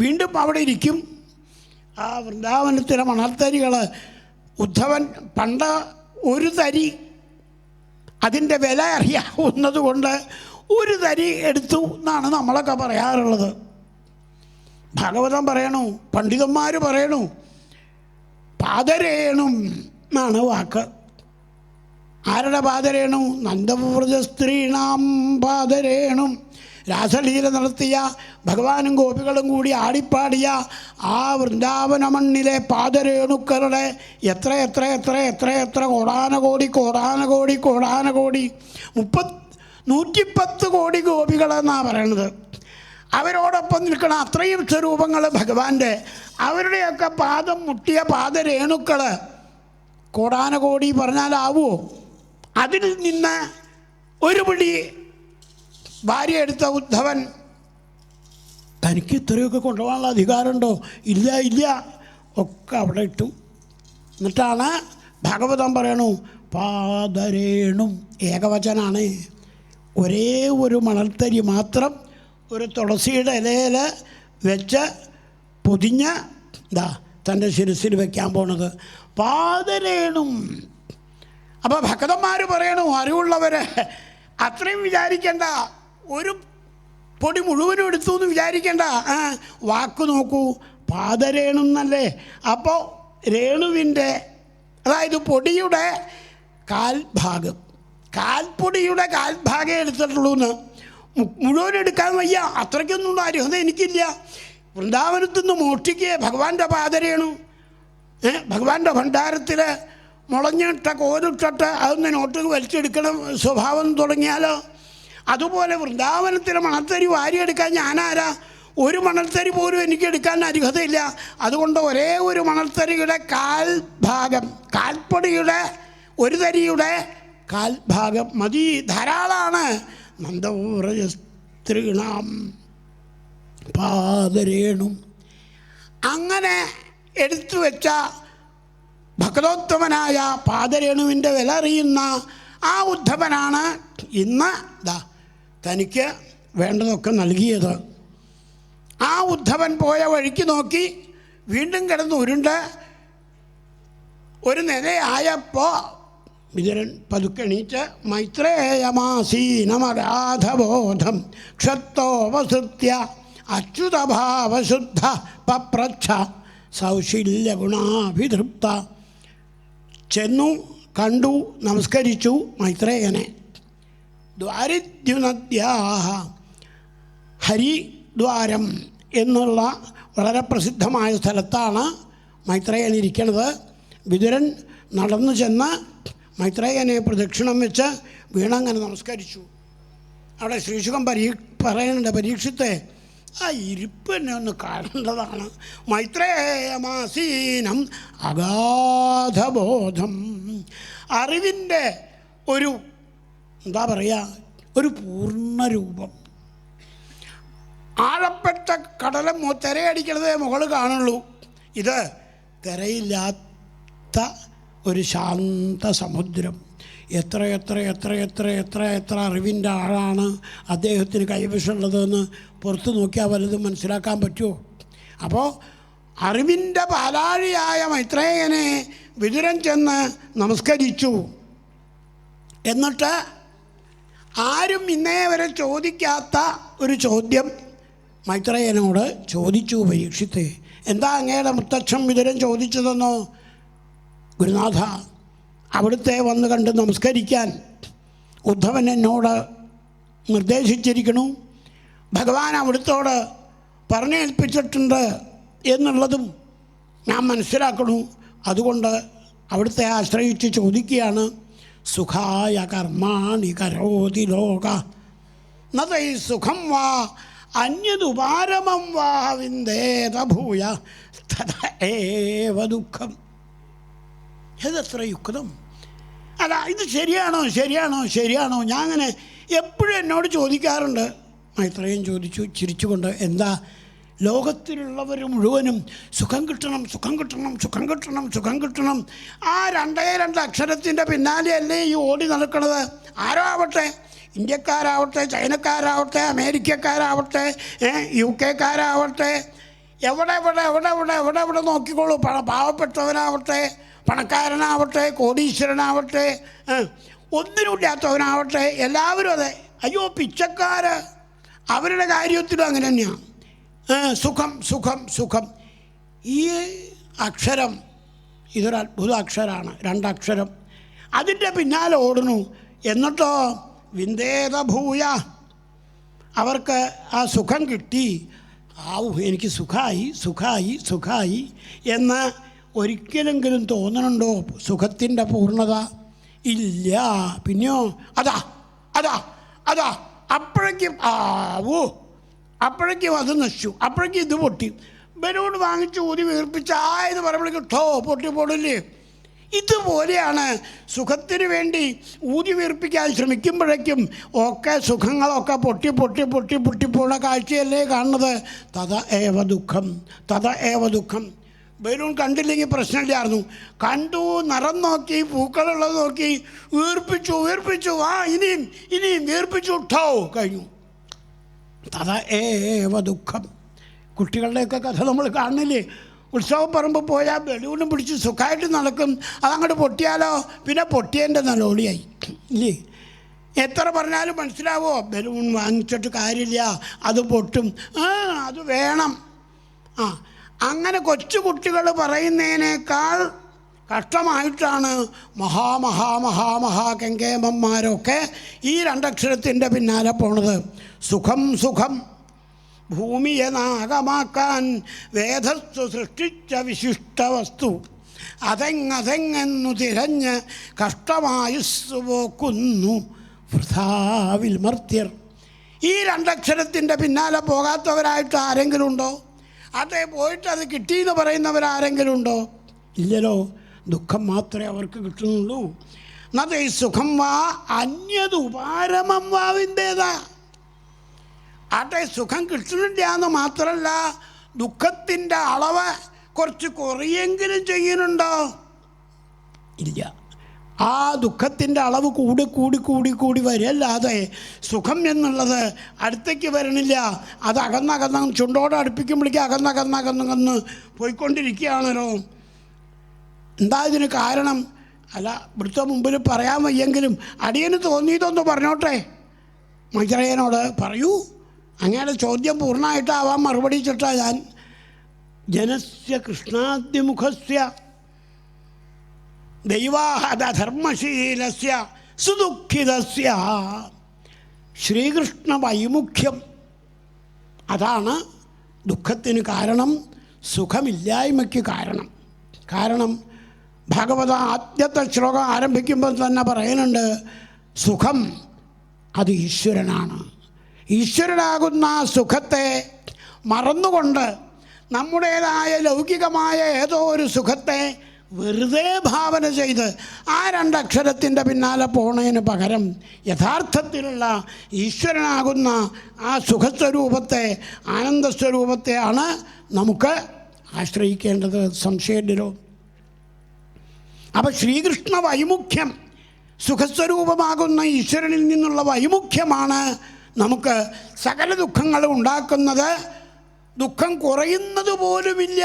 വീണ്ടും അവിടെ ഇരിക്കും. ആ വൃന്ദാവനത്തിലെ മണൽത്തരികൾ ഉദ്ധവൻ പണ്ട് ഒരു തരി അതിൻ്റെ വില അറിയാവുന്നത് കൊണ്ട് ഒരു തരി എടുത്തു എന്നാണ് നമ്മളൊക്കെ പറയാറുള്ളത്. ഭാഗവതം പറയണു, പണ്ഡിതന്മാർ പറയണു, പാദരേണും എന്നാണ് വാക്ക്. ആരുടെ പാദരേണു? നന്ദവ്രജ സ്ത്രീണാം പാദരേണും. രാസലീല നടത്തിയ ഭഗവാനും ഗോപികളും കൂടി ആടിപ്പാടിയ ആ വൃന്ദാവന മണ്ണിലെ പാദരേണുക്കളുടെ എത്ര എത്ര എത്ര എത്ര എത്ര കോടാനകോടി കോടാനകോടി കോടാനകോടി 110 കോടി ഗോപികളെന്നാണ് പറയണത്. അവരോടൊപ്പം നിൽക്കുന്ന അത്രയും സ്വരൂപങ്ങൾ ഭഗവാന്റെ, അവരുടെയൊക്കെ പാദം മുട്ടിയ പാദരേണുക്കൾ കോടാനകോടി പറഞ്ഞാലാവുമോ? അതിൽ നിന്ന് ഒരു പിടി ഭാര്യ എടുത്ത ഉദ്ധവൻ തനിക്ക് ഇത്രയൊക്കെ കൊണ്ടുപോകാനുള്ള അധികാരമുണ്ടോ? ഇല്ല ഇല്ല, ഒക്കെ അവിടെ ഇട്ടു. എന്നിട്ടാണ് ഭാഗവതം പറയണു, പാദരേണും ഏകവചനാണ്. ഒരേ ഒരു മണൽത്തരി മാത്രം ഒരു തുളസിയുടെ ഇലയിൽ വെച്ച് പൊതിഞ്ഞ് തൻ്റെ ശിരസിൽ വയ്ക്കാൻ പോണത് പാദരേണും. അപ്പോൾ ഭക്തന്മാർ പറയണു, അറിവുള്ളവർ അത്രയും വിചാരിക്കേണ്ട, ഒരു പൊടി മുഴുവനും എടുത്തു എന്ന് വിചാരിക്കേണ്ട. വാക്ക് നോക്കൂ, പാദരേണു എന്നല്ലേ. അപ്പോൾ രേണുവിൻ്റെ, അതായത് പൊടിയുടെ കാൽഭാഗം, കാൽപ്പൊടിയുടെ കാൽഭാഗം എടുത്തിട്ടുള്ളൂ എന്ന്. മുഴുവൻ എടുക്കാൻ വയ്യ, അത്രയ്ക്കൊന്നും അർഹത എനിക്കില്ല. വൃന്ദാവനത്തു നിന്ന് മോഷ്ടിക്കുക ഭഗവാന്റെ പാദരേണു. ഭഗവാന്റെ ഭണ്ഡാരത്തിൽ മുളഞ്ഞിട്ട കോലിട്ടിട്ട് അതൊന്ന് നോട്ട് വലിച്ചെടുക്കണം സ്വഭാവം തുടങ്ങിയാലോ? അതുപോലെ വൃന്ദാവനത്തിലെ മണൽത്തരി വാരിയെടുക്കാൻ ഞാനാരാ? ഒരു മണൽത്തരി പോലും എനിക്ക് എടുക്കാൻ അർഹതയില്ല. അതുകൊണ്ട് ഒരേ ഒരു മണൽത്തരിയുടെ കാൽഭാഗം, കാൽപ്പൊടിയുടെ ഒരു തരിയുടെ കാൽഭാഗം മതി, ധാരാളമാണ്. നന്ദവ്രജ സ്ത്രീണാം പാദരേണും. അങ്ങനെ എടുത്തു വെച്ച ഭക്തോത്തമനായ പാദരേണുവിൻ്റെ വില അറിയുന്ന ആ ഉദ്ധവനാണ് ഇന്ന് തനിക്ക് വേണ്ടതൊക്കെ നൽകിയത്. ആ ഉദ്ധവൻ പോയ വഴിക്ക് നോക്കി വീണ്ടും കിടന്ന് ഉരുണ്ട് ഒരു നിലയായപ്പോൾ വിതുരൻ പതുക്കെണീറ്റ് മൈത്രേയമാസീനമഗാധബോധം ക്ഷത്തോപസൃത്യ അച്യുതഭാവശുദ്ധ പപ്രച്ഛ സൗശീല്യഗുണാഭിതൃപ്ത. ചെന്നു കണ്ടു, നമസ്കരിച്ചു മൈത്രേയനെ. ദ്വാരിദ്യുനദ്യാഹ ഹരിദ്വാരം എന്നുള്ള വളരെ പ്രസിദ്ധമായ സ്ഥലത്താണ് മൈത്രേയൻ ഇരിക്കുന്നത്. വിതുരൻ നടന്നു ചെന്ന് മൈത്രേയനെ പ്രദക്ഷിണം വെച്ച് വീണങ്ങനെ നമസ്കരിച്ചു. അവിടെ ശ്രീശുഖം പറയുന്നുണ്ട്, പരീക്ഷത്തെ ആ ഇരിപ്പ് തന്നെ ഒന്ന് കാണേണ്ടതാണ്. മൈത്രേയമാസീനം അഗാധബോധം, അറിവിൻ്റെ ഒരു എന്താ പറയുക, ഒരു പൂർണ്ണരൂപം. ആഴപ്പെട്ട കടലും തിരയടിക്കണതേ മുകളിൽ കാണുള്ളൂ. ഇത് തിരയില്ലാത്ത ഒരു ശാന്ത സമുദ്രം. എത്ര എത്ര എത്ര എത്ര എത്ര എത്ര അറിവിൻ്റെ ആഴാണ് അദ്ദേഹത്തിന് കൈവശമുള്ളതെന്ന് പുറത്ത് നോക്കിയാൽ വലുതും മനസ്സിലാക്കാൻ പറ്റുമോ? അപ്പോൾ അറിവിൻ്റെ പാലാഴിയായ മൈത്രേയനെ വിതുരൻ ചെന്ന് നമസ്കരിച്ചു. എന്നിട്ട് ആരും ഇന്നേ വരെ ചോദിക്കാത്ത ഒരു ചോദ്യം മൈത്രേയനോട് ചോദിച്ചു പരീക്ഷിത്തെ. എന്താ അങ്ങയുടെ മുത്തച്ഛൻ വിതുരൻ ചോദിച്ചതെന്നോ? ഗുരുനാഥ, അവിടുത്തെ വന്ന് കണ്ട് നമസ്കരിക്കാൻ ഉദ്ധവൻ എന്നോട് നിർദ്ദേശിച്ചിരിക്കണു. ഭഗവാൻ അവിടുത്തോട് പറഞ്ഞേൽപ്പിച്ചിട്ടുണ്ട് എന്നുള്ളതും ഞാൻ മനസ്സിലാക്കണു. അതുകൊണ്ട് അവിടുത്തെ ആശ്രയിച്ച് ചോദിക്കുകയാണ്. സുഖായ കർമാണി കരോതി ലോക നതൈ സുഖം വാ അന്യതുപാരമം വാ വിന്ദേത ഭൂയ തഥ ഏവ ദുഃഖം. ഇതെത്ര യുക്തം? അല്ല, ഇത് ശരിയാണോ ശരിയാണോ ശരിയാണോ? ഞാൻ അങ്ങനെ എപ്പോഴും എന്നോട് ചോദിക്കാറുണ്ട്. മൈത്രേയൻ ചോദിച്ചു ചിരിച്ചുകൊണ്ട്, എന്താ ലോകത്തിലുള്ളവർ മുഴുവനും സുഖം കിട്ടണം സുഖം കിട്ടണം സുഖം കിട്ടണം സുഖം കിട്ടണം, ആ രണ്ടേ രണ്ട് അക്ഷരത്തിൻ്റെ പിന്നാലെയല്ലേ ഈ ഓടി നടക്കുന്നത്? ആരോ ആവട്ടെ, ഇന്ത്യക്കാരാവട്ടെ, ചൈനക്കാരാവട്ടെ, അമേരിക്കക്കാരാവട്ടെ, UK-കാരാവട്ടെ, എവിടെ എവിടെ എവിടെ എവിടെ എവിടെ എവിടെ നോക്കിക്കോളൂ. പാവപ്പെട്ടവനാവട്ടെ, പണക്കാരനാവട്ടെ, കോടീശ്വരനാവട്ടെ, ഒന്നിനുമില്ലാത്തവനാവട്ടെ, എല്ലാവരും അതെ. അയ്യോ, പിച്ചക്കാർ, അവരുടെ കാര്യത്തിലും അങ്ങനെ തന്നെയാണ്. സുഖം സുഖം സുഖം. ഈ അക്ഷരം ഇതൊരു അത്ഭുത അക്ഷരമാണ്, രണ്ടക്ഷരം. അതിൻ്റെ പിന്നാലെ ഓടുന്നു. എന്നിട്ടോ വിന്ദേത ഭൂയ, അവർക്ക് ആ സുഖം കിട്ടി. എനിക്ക് സുഖമായി സുഖമായി സുഖമായി എന്ന് ഒരിക്കലെങ്കിലും തോന്നണുണ്ടോ? സുഖത്തിൻ്റെ പൂർണ്ണത ഇല്ല. പിന്നെയോ അതാ അതാ അതാ, അപ്പോഴേക്കും അപ്പോഴേക്കും അത് നശിച്ചു, അപ്പോഴേക്കും ഇത് പൊട്ടി. ബലൂൺ വാങ്ങിച്ച് ഊതി വീർപ്പിച്ച് എന്ന് പറയുമ്പോഴേക്കും പൊട്ടി പോടില്ലേ? ഇതുപോലെയാണ് സുഖത്തിന് വേണ്ടി ഊതി വീർപ്പിക്കാൻ ശ്രമിക്കുമ്പോഴേക്കും ഒക്കെ സുഖങ്ങളൊക്കെ പൊട്ടി പൊട്ടി പൊട്ടി പൊട്ടിപ്പോണ കാഴ്ചയല്ലേ കാണുന്നത്. തഥ ഏവ ദുഃഖം, തഥ ഏവ ദുഃഖം. ബലൂൺ കണ്ടില്ലെങ്കിൽ പ്രശ്നമില്ലായിരുന്നു. കണ്ടു, നിറം നോക്കി, പൂക്കളുള്ളത് നോക്കി, വീർപ്പിച്ചു വീർപ്പിച്ചു, ഇനിയും ഇനിയും വീർപ്പിച്ചു, കഴിഞ്ഞു. തഥ ഏവ ദുഃഖം. കുട്ടികളുടെയൊക്കെ കഥ നമ്മൾ കാണുന്നില്ലേ? ഉത്സവപ്പറമ്പ് പോയാൽ ബലൂണും പിടിച്ച് സുഖമായിട്ട് നടക്കും. അതങ്ങോട്ട് പൊട്ടിയാലോ പിന്നെ പൊട്ടിയതിൻ്റെ നല്ലോളിയായി ഇല്ലേ? എത്ര പറഞ്ഞാലും മനസ്സിലാവോ? ബലൂൺ വാങ്ങിച്ചിട്ട് കാര്യമില്ല, അത് പൊട്ടും. അത് വേണം. അങ്ങനെ കൊച്ചു കുട്ടികൾ പറയുന്നതിനേക്കാൾ കഷ്ടമായിട്ടാണ് കെങ്കേമന്മാരൊക്കെ ഈ രണ്ടക്ഷരത്തിൻ്റെ പിന്നാലെ പോണത്. സുഖം സുഖം. ഭൂമിയെ നാഗമാക്കാൻ വേദസ്തു സൃഷ്ടിച്ച വിശിഷ്ട വസ്തു, അതെങ്ങെന്നു തിരഞ്ഞ് കഷ്ടമായുസ്സു പോക്കുന്നു വൃഥാവിൽ മർത്യർ. ഈ രണ്ടക്ഷരത്തിൻ്റെ പിന്നാലെ പോകാത്തവരായിട്ട് ആരെങ്കിലും ഉണ്ടോ? അതെ, പോയിട്ട് അത് കിട്ടിയെന്ന് പറയുന്നവരാരെങ്കിലും ഉണ്ടോ? ഇല്ലല്ലോ. ദുഃഖം മാത്രമേ അവർക്ക് കിട്ടുന്നുള്ളൂ. നദൈ സുഖം വാ അന്യത് ഉപാരമം വാവിൻ്റേതാ. ആട്ടെ, സുഖം കിട്ടുന്നില്ല എന്ന് മാത്രമല്ല, ദുഃഖത്തിൻ്റെ അളവ് കുറച്ച് കുറയെങ്കിലും ചെയ്യുന്നുണ്ടോ? ഇല്ല. ആ ദുഃഖത്തിൻ്റെ അളവ് കൂടി കൂടി കൂടി കൂടി വരില്ലാതെ സുഖം എന്നുള്ളത് അടുത്തേക്ക് വരണില്ല. അത് അകന്നകന്ന് ചുണ്ടോടെ അടുപ്പിക്കുമ്പോഴേക്കും അകന്നകന്ന് പോയിക്കൊണ്ടിരിക്കുകയാണല്ലോ. എന്താ ഇതിന് കാരണം? അല്ല, ഇവിടുത്തെ മുമ്പിൽ പറയാൻ വയ്യെങ്കിലും അടിയന് തോന്നിയതൊന്ന് പറഞ്ഞോട്ടെ. മൈത്രേയനോട് പറയൂ. അങ്ങയുടെ ചോദ്യം പൂർണ്ണമായിട്ടാവാൻ മറുപടി ചിട്ടാ ഞാൻ. ജനസ്യ കൃഷ്ണാദ്യമുഖസ്യ ദൈവാഹധർമ്മശീലസ്യ സുദുഃഖിതസ്യ ശ്രീകൃഷ്ണ വൈമുഖ്യം. അതാണ് ദുഃഖത്തിന് കാരണം, സുഖമില്ലായ്മയ്ക്ക് കാരണം ഭാഗവത ആദ്യത്തെ ശ്ലോകം ആരംഭിക്കുമ്പോൾ തന്നെ പറയുന്നുണ്ട്, സുഖം അത് ഈശ്വരനാണ്. ഈശ്വരനാകുന്ന സുഖത്തെ മറന്നുകൊണ്ട് നമ്മുടേതായ ലൗകികമായ ഏതോ ഒരു സുഖത്തെ വെറുതെ ഭാവന ചെയ്ത് ആ രണ്ടക്ഷരത്തിൻ്റെ പിന്നാലെ പോണതിന് പകരം യഥാർത്ഥത്തിലുള്ള ഈശ്വരനാകുന്ന ആ സുഖസ്വരൂപത്തെ, ആനന്ദസ്വരൂപത്തെയാണ് നമുക്ക് ആശ്രയിക്കേണ്ടത്. സംശയമില്ലല്ലോ. അപ്പം ശ്രീകൃഷ്ണ വൈമുഖ്യം, സുഖസ്വരൂപമാകുന്ന ഈശ്വരനിൽ നിന്നുള്ള വൈമുഖ്യമാണ് നമുക്ക് സകല ദുഃഖങ്ങളും ഉണ്ടാക്കുന്നത്. ദുഃഖം കുറയുന്നത് പോലുമില്ല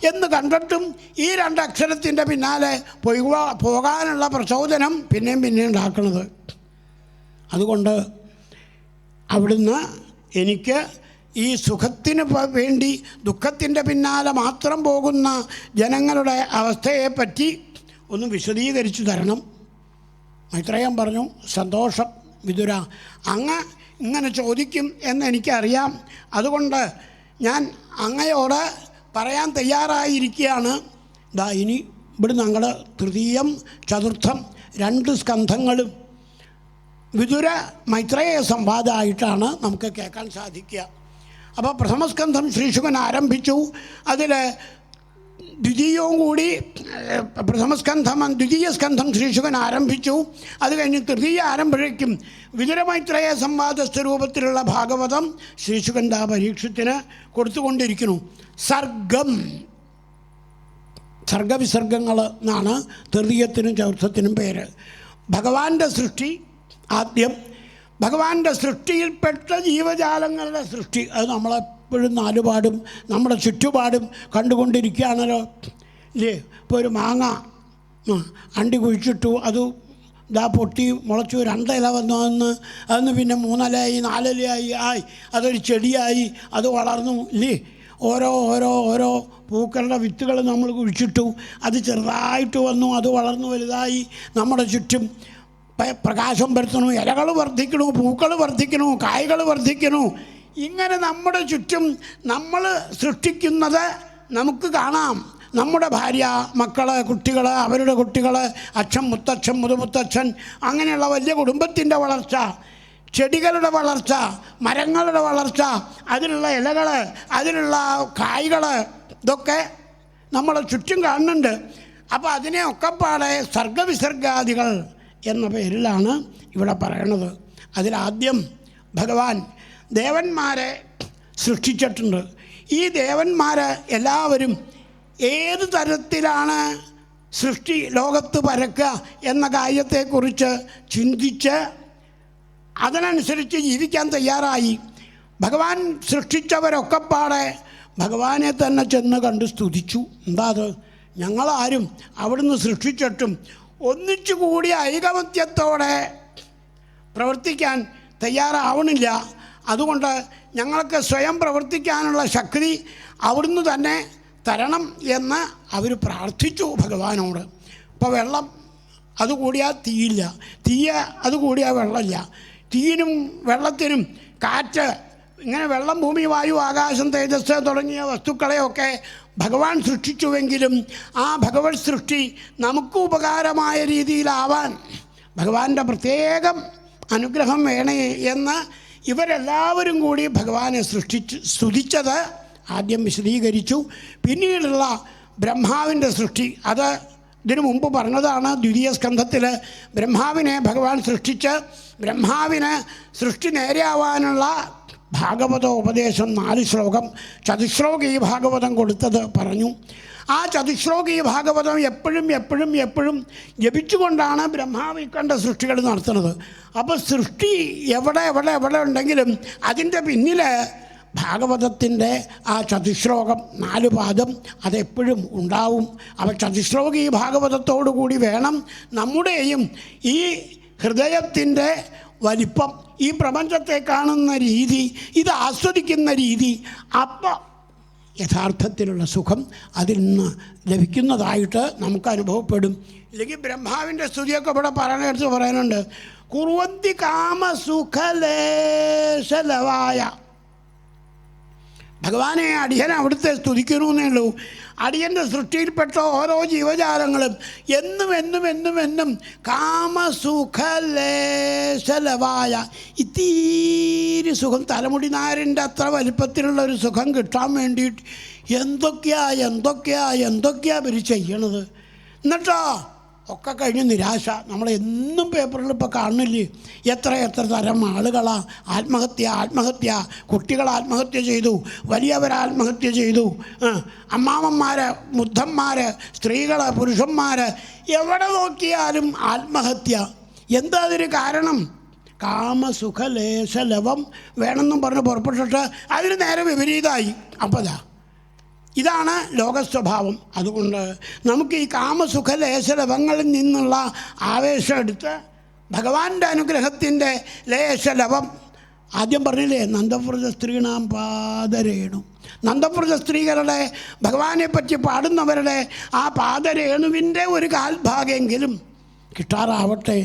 എന്ന് കണ്ടിട്ടും ഈ രണ്ടക്ഷരത്തിൻ്റെ പിന്നാലെ പോകാനുള്ള പ്രചോദനം പിന്നെയും ഉണ്ടാക്കുന്നത്. അതുകൊണ്ട് അവിടുന്ന് എനിക്ക് ഈ സുഖത്തിന് വേണ്ടി ദുഃഖത്തിൻ്റെ പിന്നാലെ മാത്രം പോകുന്ന ജനങ്ങളുടെ അവസ്ഥയെപ്പറ്റി ഒന്ന് വിശദീകരിച്ചു തരണം. മൈത്രേയൻ പറഞ്ഞു, സന്തോഷം വിതുര, അങ്ങ് ഇങ്ങനെ ചോദിക്കും എന്ന് എനിക്കറിയാം. അതുകൊണ്ട് ഞാൻ അങ്ങയോട് പറയാൻ തയ്യാറായിരിക്കുകയാണ്. ഇനി ഇവിടുന്ന് ഞങ്ങൾ തൃതീയം ചതുർത്ഥം 2 സ്കന്ധങ്ങളും വിതുര മൈത്രേയ സംവാദമായിട്ടാണ് നമുക്ക് കേൾക്കാൻ സാധിക്കുക. അപ്പോൾ പ്രഥമസ്കന്ധം ശ്രീശുകൻ ആരംഭിച്ചു. അതിൽ ദ്വിതീയവും കൂടി ദ്വിതീയ സ്കന്ധം ശ്രീശുകൻ ആരംഭിച്ചു. അത് കഴിഞ്ഞ് തൃതീയ ആരംഭഴയ്ക്കും വിതുരമൈത്രേയ സംവാദ സ്വരൂപത്തിലുള്ള ഭാഗവതം ശ്രീശുകൻ പരീക്ഷത്തിന് കൊടുത്തുകൊണ്ടിരിക്കുന്നു. സർഗവിസർഗങ്ങൾ എന്നാണ് തൃതീയത്തിനും ചതുർത്ഥത്തിനും പേര്. ഭഗവാന്റെ സൃഷ്ടി ആദ്യം, ഭഗവാന്റെ സൃഷ്ടിയിൽപ്പെട്ട ജീവജാലങ്ങളുടെ സൃഷ്ടി, അത് നമ്മളെപ്പോഴും നാലുപാടും നമ്മുടെ ചുറ്റുപാടും കണ്ടുകൊണ്ടിരിക്കുകയാണല്ലോ, ഇല്ലേ? ഇപ്പോൾ ഒരു മാങ്ങ അണ്ടി കുഴിച്ചിട്ടു, അത് പൊട്ടി മുളച്ചു, 2 ഇല വന്നു, അന്ന് പിന്നെ 3 ഇലയായി, 4 ഇലയായി, അതൊരു ചെടിയായി, അത് വളർന്നു, ഇല്ലേ? ഓരോ പൂക്കളുടെ വിത്തുകൾ നമ്മൾ കുഴിച്ചിട്ടു, അത് ചെറുതായിട്ട് വന്നു, അത് വളർന്നു വലുതായി നമ്മുടെ ചുറ്റും പ്രകാശം പരത്തുന്നു, ഇലകൾ വർദ്ധിക്കണു, പൂക്കൾ വർദ്ധിക്കണു, കായ്കൾ വർദ്ധിക്കണു. ഇങ്ങനെ നമ്മുടെ ചുറ്റും നമ്മൾ സൃഷ്ടിക്കുന്നത് നമുക്ക് കാണാം. നമ്മുടെ ഭാര്യ, മക്കൾ, കുട്ടികൾ, അവരുടെ കുട്ടികൾ, അച്ഛൻ, മുത്തച്ഛൻ, മുതുമുത്തച്ഛൻ, അങ്ങനെയുള്ള വലിയ കുടുംബത്തിൻ്റെ വളർച്ച, ചെടികളുടെ വളർച്ച, മരങ്ങളുടെ വളർച്ച, അതിലുള്ള ഇലകൾ, അതിലുള്ള കായ്കൾ, ഇതൊക്കെ നമ്മളെ ചുറ്റും കാണുന്നുണ്ട്. അപ്പോൾ അതിനെ ഒക്കെപ്പാടെ സർഗവിസർഗാദികൾ എന്ന പേരിലാണ് ഇവിടെ പറയണത്. അതിലാദ്യം ഭഗവാൻ ദേവന്മാരെ സൃഷ്ടിച്ചിട്ടുണ്ട്. ഈ ദേവന്മാർ എല്ലാവരും ഏത് തരത്തിലാണ് സൃഷ്ടി ലോകത്ത് പരക്കുക എന്ന കാര്യത്തെക്കുറിച്ച് ചിന്തിച്ച് അതിനനുസരിച്ച് ജീവിക്കാൻ തയ്യാറായി. ഭഗവാൻ സൃഷ്ടിച്ചവരൊക്കെപ്പാടെ ഭഗവാനെ തന്നെ ചെന്ന് കണ്ട് സ്തുതിച്ചു. എന്താ അത്? ഞങ്ങളാരും അവിടുന്ന് സൃഷ്ടിച്ചിട്ടും ഒന്നിച്ചുകൂടി ഐകമത്യത്തോടെ പ്രവർത്തിക്കാൻ തയ്യാറാവണില്ല. അതുകൊണ്ട് ഞങ്ങൾക്ക് സ്വയം പ്രവർത്തിക്കാനുള്ള ശക്തി അവിടുന്ന് തന്നെ തരണം എന്ന് അവർ പ്രാർത്ഥിച്ചു ഭഗവാനോട്. ഇപ്പോൾ വെള്ളം അതുകൂടിയാൽ തീയില്ല, അതുകൂടിയാൽ വെള്ളമില്ല. തീയിനും വെള്ളത്തിനും കാറ്റ്, ഇങ്ങനെ വെള്ളം, ഭൂമി, വായു, ആകാശം, തേജസ് തുടങ്ങിയ വസ്തുക്കളെയൊക്കെ ഭഗവാൻ സൃഷ്ടിച്ചുവെങ്കിലും ആ ഭഗവത് സൃഷ്ടി നമുക്ക് ഉപകാരമായ രീതിയിലാവാൻ ഭഗവാന്റെ പ്രത്യേകം അനുഗ്രഹം വേണേ എന്ന് ഇവരെല്ലാവരും കൂടി ഭഗവാനെ സ്തുതിച്ചത് ആദ്യം വിശദീകരിച്ചു. പിന്നീടുള്ള ബ്രഹ്മാവിൻ്റെ സൃഷ്ടി, അത് ഇതിനു മുമ്പ് പറഞ്ഞതാണ്. ദ്വിതീയ സ്കന്ധത്തിൽ ബ്രഹ്മാവിനെ ഭഗവാൻ സൃഷ്ടിച്ച് ബ്രഹ്മാവിന് സൃഷ്ടി നേരെയാവാനുള്ള ഭാഗവതോപദേശം 4 ശ്ലോകം ചതുശ്ലോകി ഭാഗവതം കൊടുത്തത് പറഞ്ഞു. ആ ചതുശ്ലോകി ഭാഗവതം എപ്പോഴും ജപിച്ചുകൊണ്ടാണ് ബ്രഹ്മാവ് കണ്ട സൃഷ്ടികൾ നടത്തുന്നത്. അപ്പോൾ സൃഷ്ടി എവിടെ ഉണ്ടെങ്കിലും അതിൻ്റെ പിന്നിൽ ഭാഗവതത്തിൻ്റെ ആ ചതുശ്ലോകം 4 പാദം അതെപ്പോഴും ഉണ്ടാവും. അപ്പോൾ ചതുശ്ലോകി ഭാഗവതത്തോടു കൂടി വേണം നമ്മുടെയും ഈ ഹൃദയത്തിൻ്റെ വലിപ്പം, ഈ പ്രപഞ്ചത്തെ കാണുന്ന രീതി, ഇത് ആസ്വദിക്കുന്ന രീതി, അപ്പോൾ യഥാർത്ഥത്തിലുള്ള സുഖം അതിൽ നിന്ന് ലഭിക്കുന്നതായിട്ട് നമുക്ക് അനുഭവപ്പെടും. ഇല്ലെങ്കിൽ ബ്രഹ്മാവിൻ്റെ സ്തുതിയൊക്കെ ഇവിടെ പറയാനുണ്ട്. കുറുവന്തി കാമസുഖലേശലവായ. ഭഗവാനെ അടിയൻ അവിടുത്തെ സ്തുതിക്കണു എന്നേ ഉള്ളൂ. അടിയൻ്റെ സൃഷ്ടിയിൽപ്പെട്ട ഓരോ ജീവജാലങ്ങളും എന്നും കാമസുഖലേശലവായ, ഇത്തിരി സുഖം, തലമുടി നാരിൻ്റെ അത്ര വലിപ്പത്തിലുള്ള ഒരു സുഖം കിട്ടാൻ വേണ്ടിയിട്ട് എന്തൊക്കെയാ ഇവർ ചെയ്യണത്. എന്നിട്ടോ ഒക്കെ കഴിഞ്ഞ് നിരാശ. നമ്മളെന്നും പേപ്പറിൽ ഇപ്പോൾ കാണുന്നില്ലേ എത്ര തരം ആളുകളാണ് ആത്മഹത്യ, കുട്ടികൾ ആത്മഹത്യ ചെയ്തു, വലിയവർ ആത്മഹത്യ ചെയ്തു, അമ്മാവന്മാർ, മുദ്ധന്മാർ, സ്ത്രീകൾ, പുരുഷന്മാർ, എവിടെ നോക്കിയാലും ആത്മഹത്യ. എന്താ അതിന് കാരണം? കാമസുഖലേശലവം വേണമെന്നും പറഞ്ഞ് പുറപ്പെട്ടിട്ട് അതിന് നേരെ വിപരീതമായി. അപ്പോൾ ഇതാണ് ലോകസ്വഭാവം. അതുകൊണ്ട് നമുക്ക് ഈ കാമസുഖലേശലവങ്ങളിൽ നിന്നുള്ള ആവേശം എടുത്ത് ഭഗവാന്റെ അനുഗ്രഹത്തിൻ്റെ ലേശലവം, ആദ്യം പറഞ്ഞില്ലേ, നന്ദവ്രജ സ്ത്രീണാം പാദരേണു, നന്ദവ്രജ സ്ത്രീകളുടെ ഭഗവാനെ പറ്റി പാടുന്നവരുടെ ആ പാദരേണുവിൻ്റെ ഒരു കാൽഭാഗമെങ്കിലും കിട്ടാറാവട്ടെ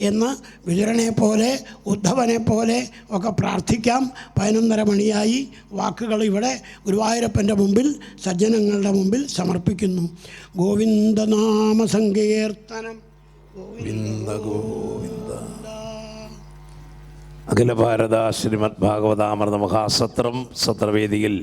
എന്ന് വിതുരനെ പോലെ ഉദ്ധവനെ പോലെ ഒക്കെ പ്രാർത്ഥിക്കാം. 11:30 മണിയായി. വാക്കുകൾ ഇവിടെ ഗുരുവായൂരപ്പൻ്റെ മുമ്പിൽ, സജ്ജനങ്ങളുടെ മുമ്പിൽ സമർപ്പിക്കുന്നു. ഗോവിന്ദനാമ സങ്കീർത്തനം ഗോവിന്ദ ഗോവിന്ദ. അഖില ഭാരത ശ്രീമദ് ഭാഗവതാമൃത മഹാസത്രം സത്രവേദിയിൽ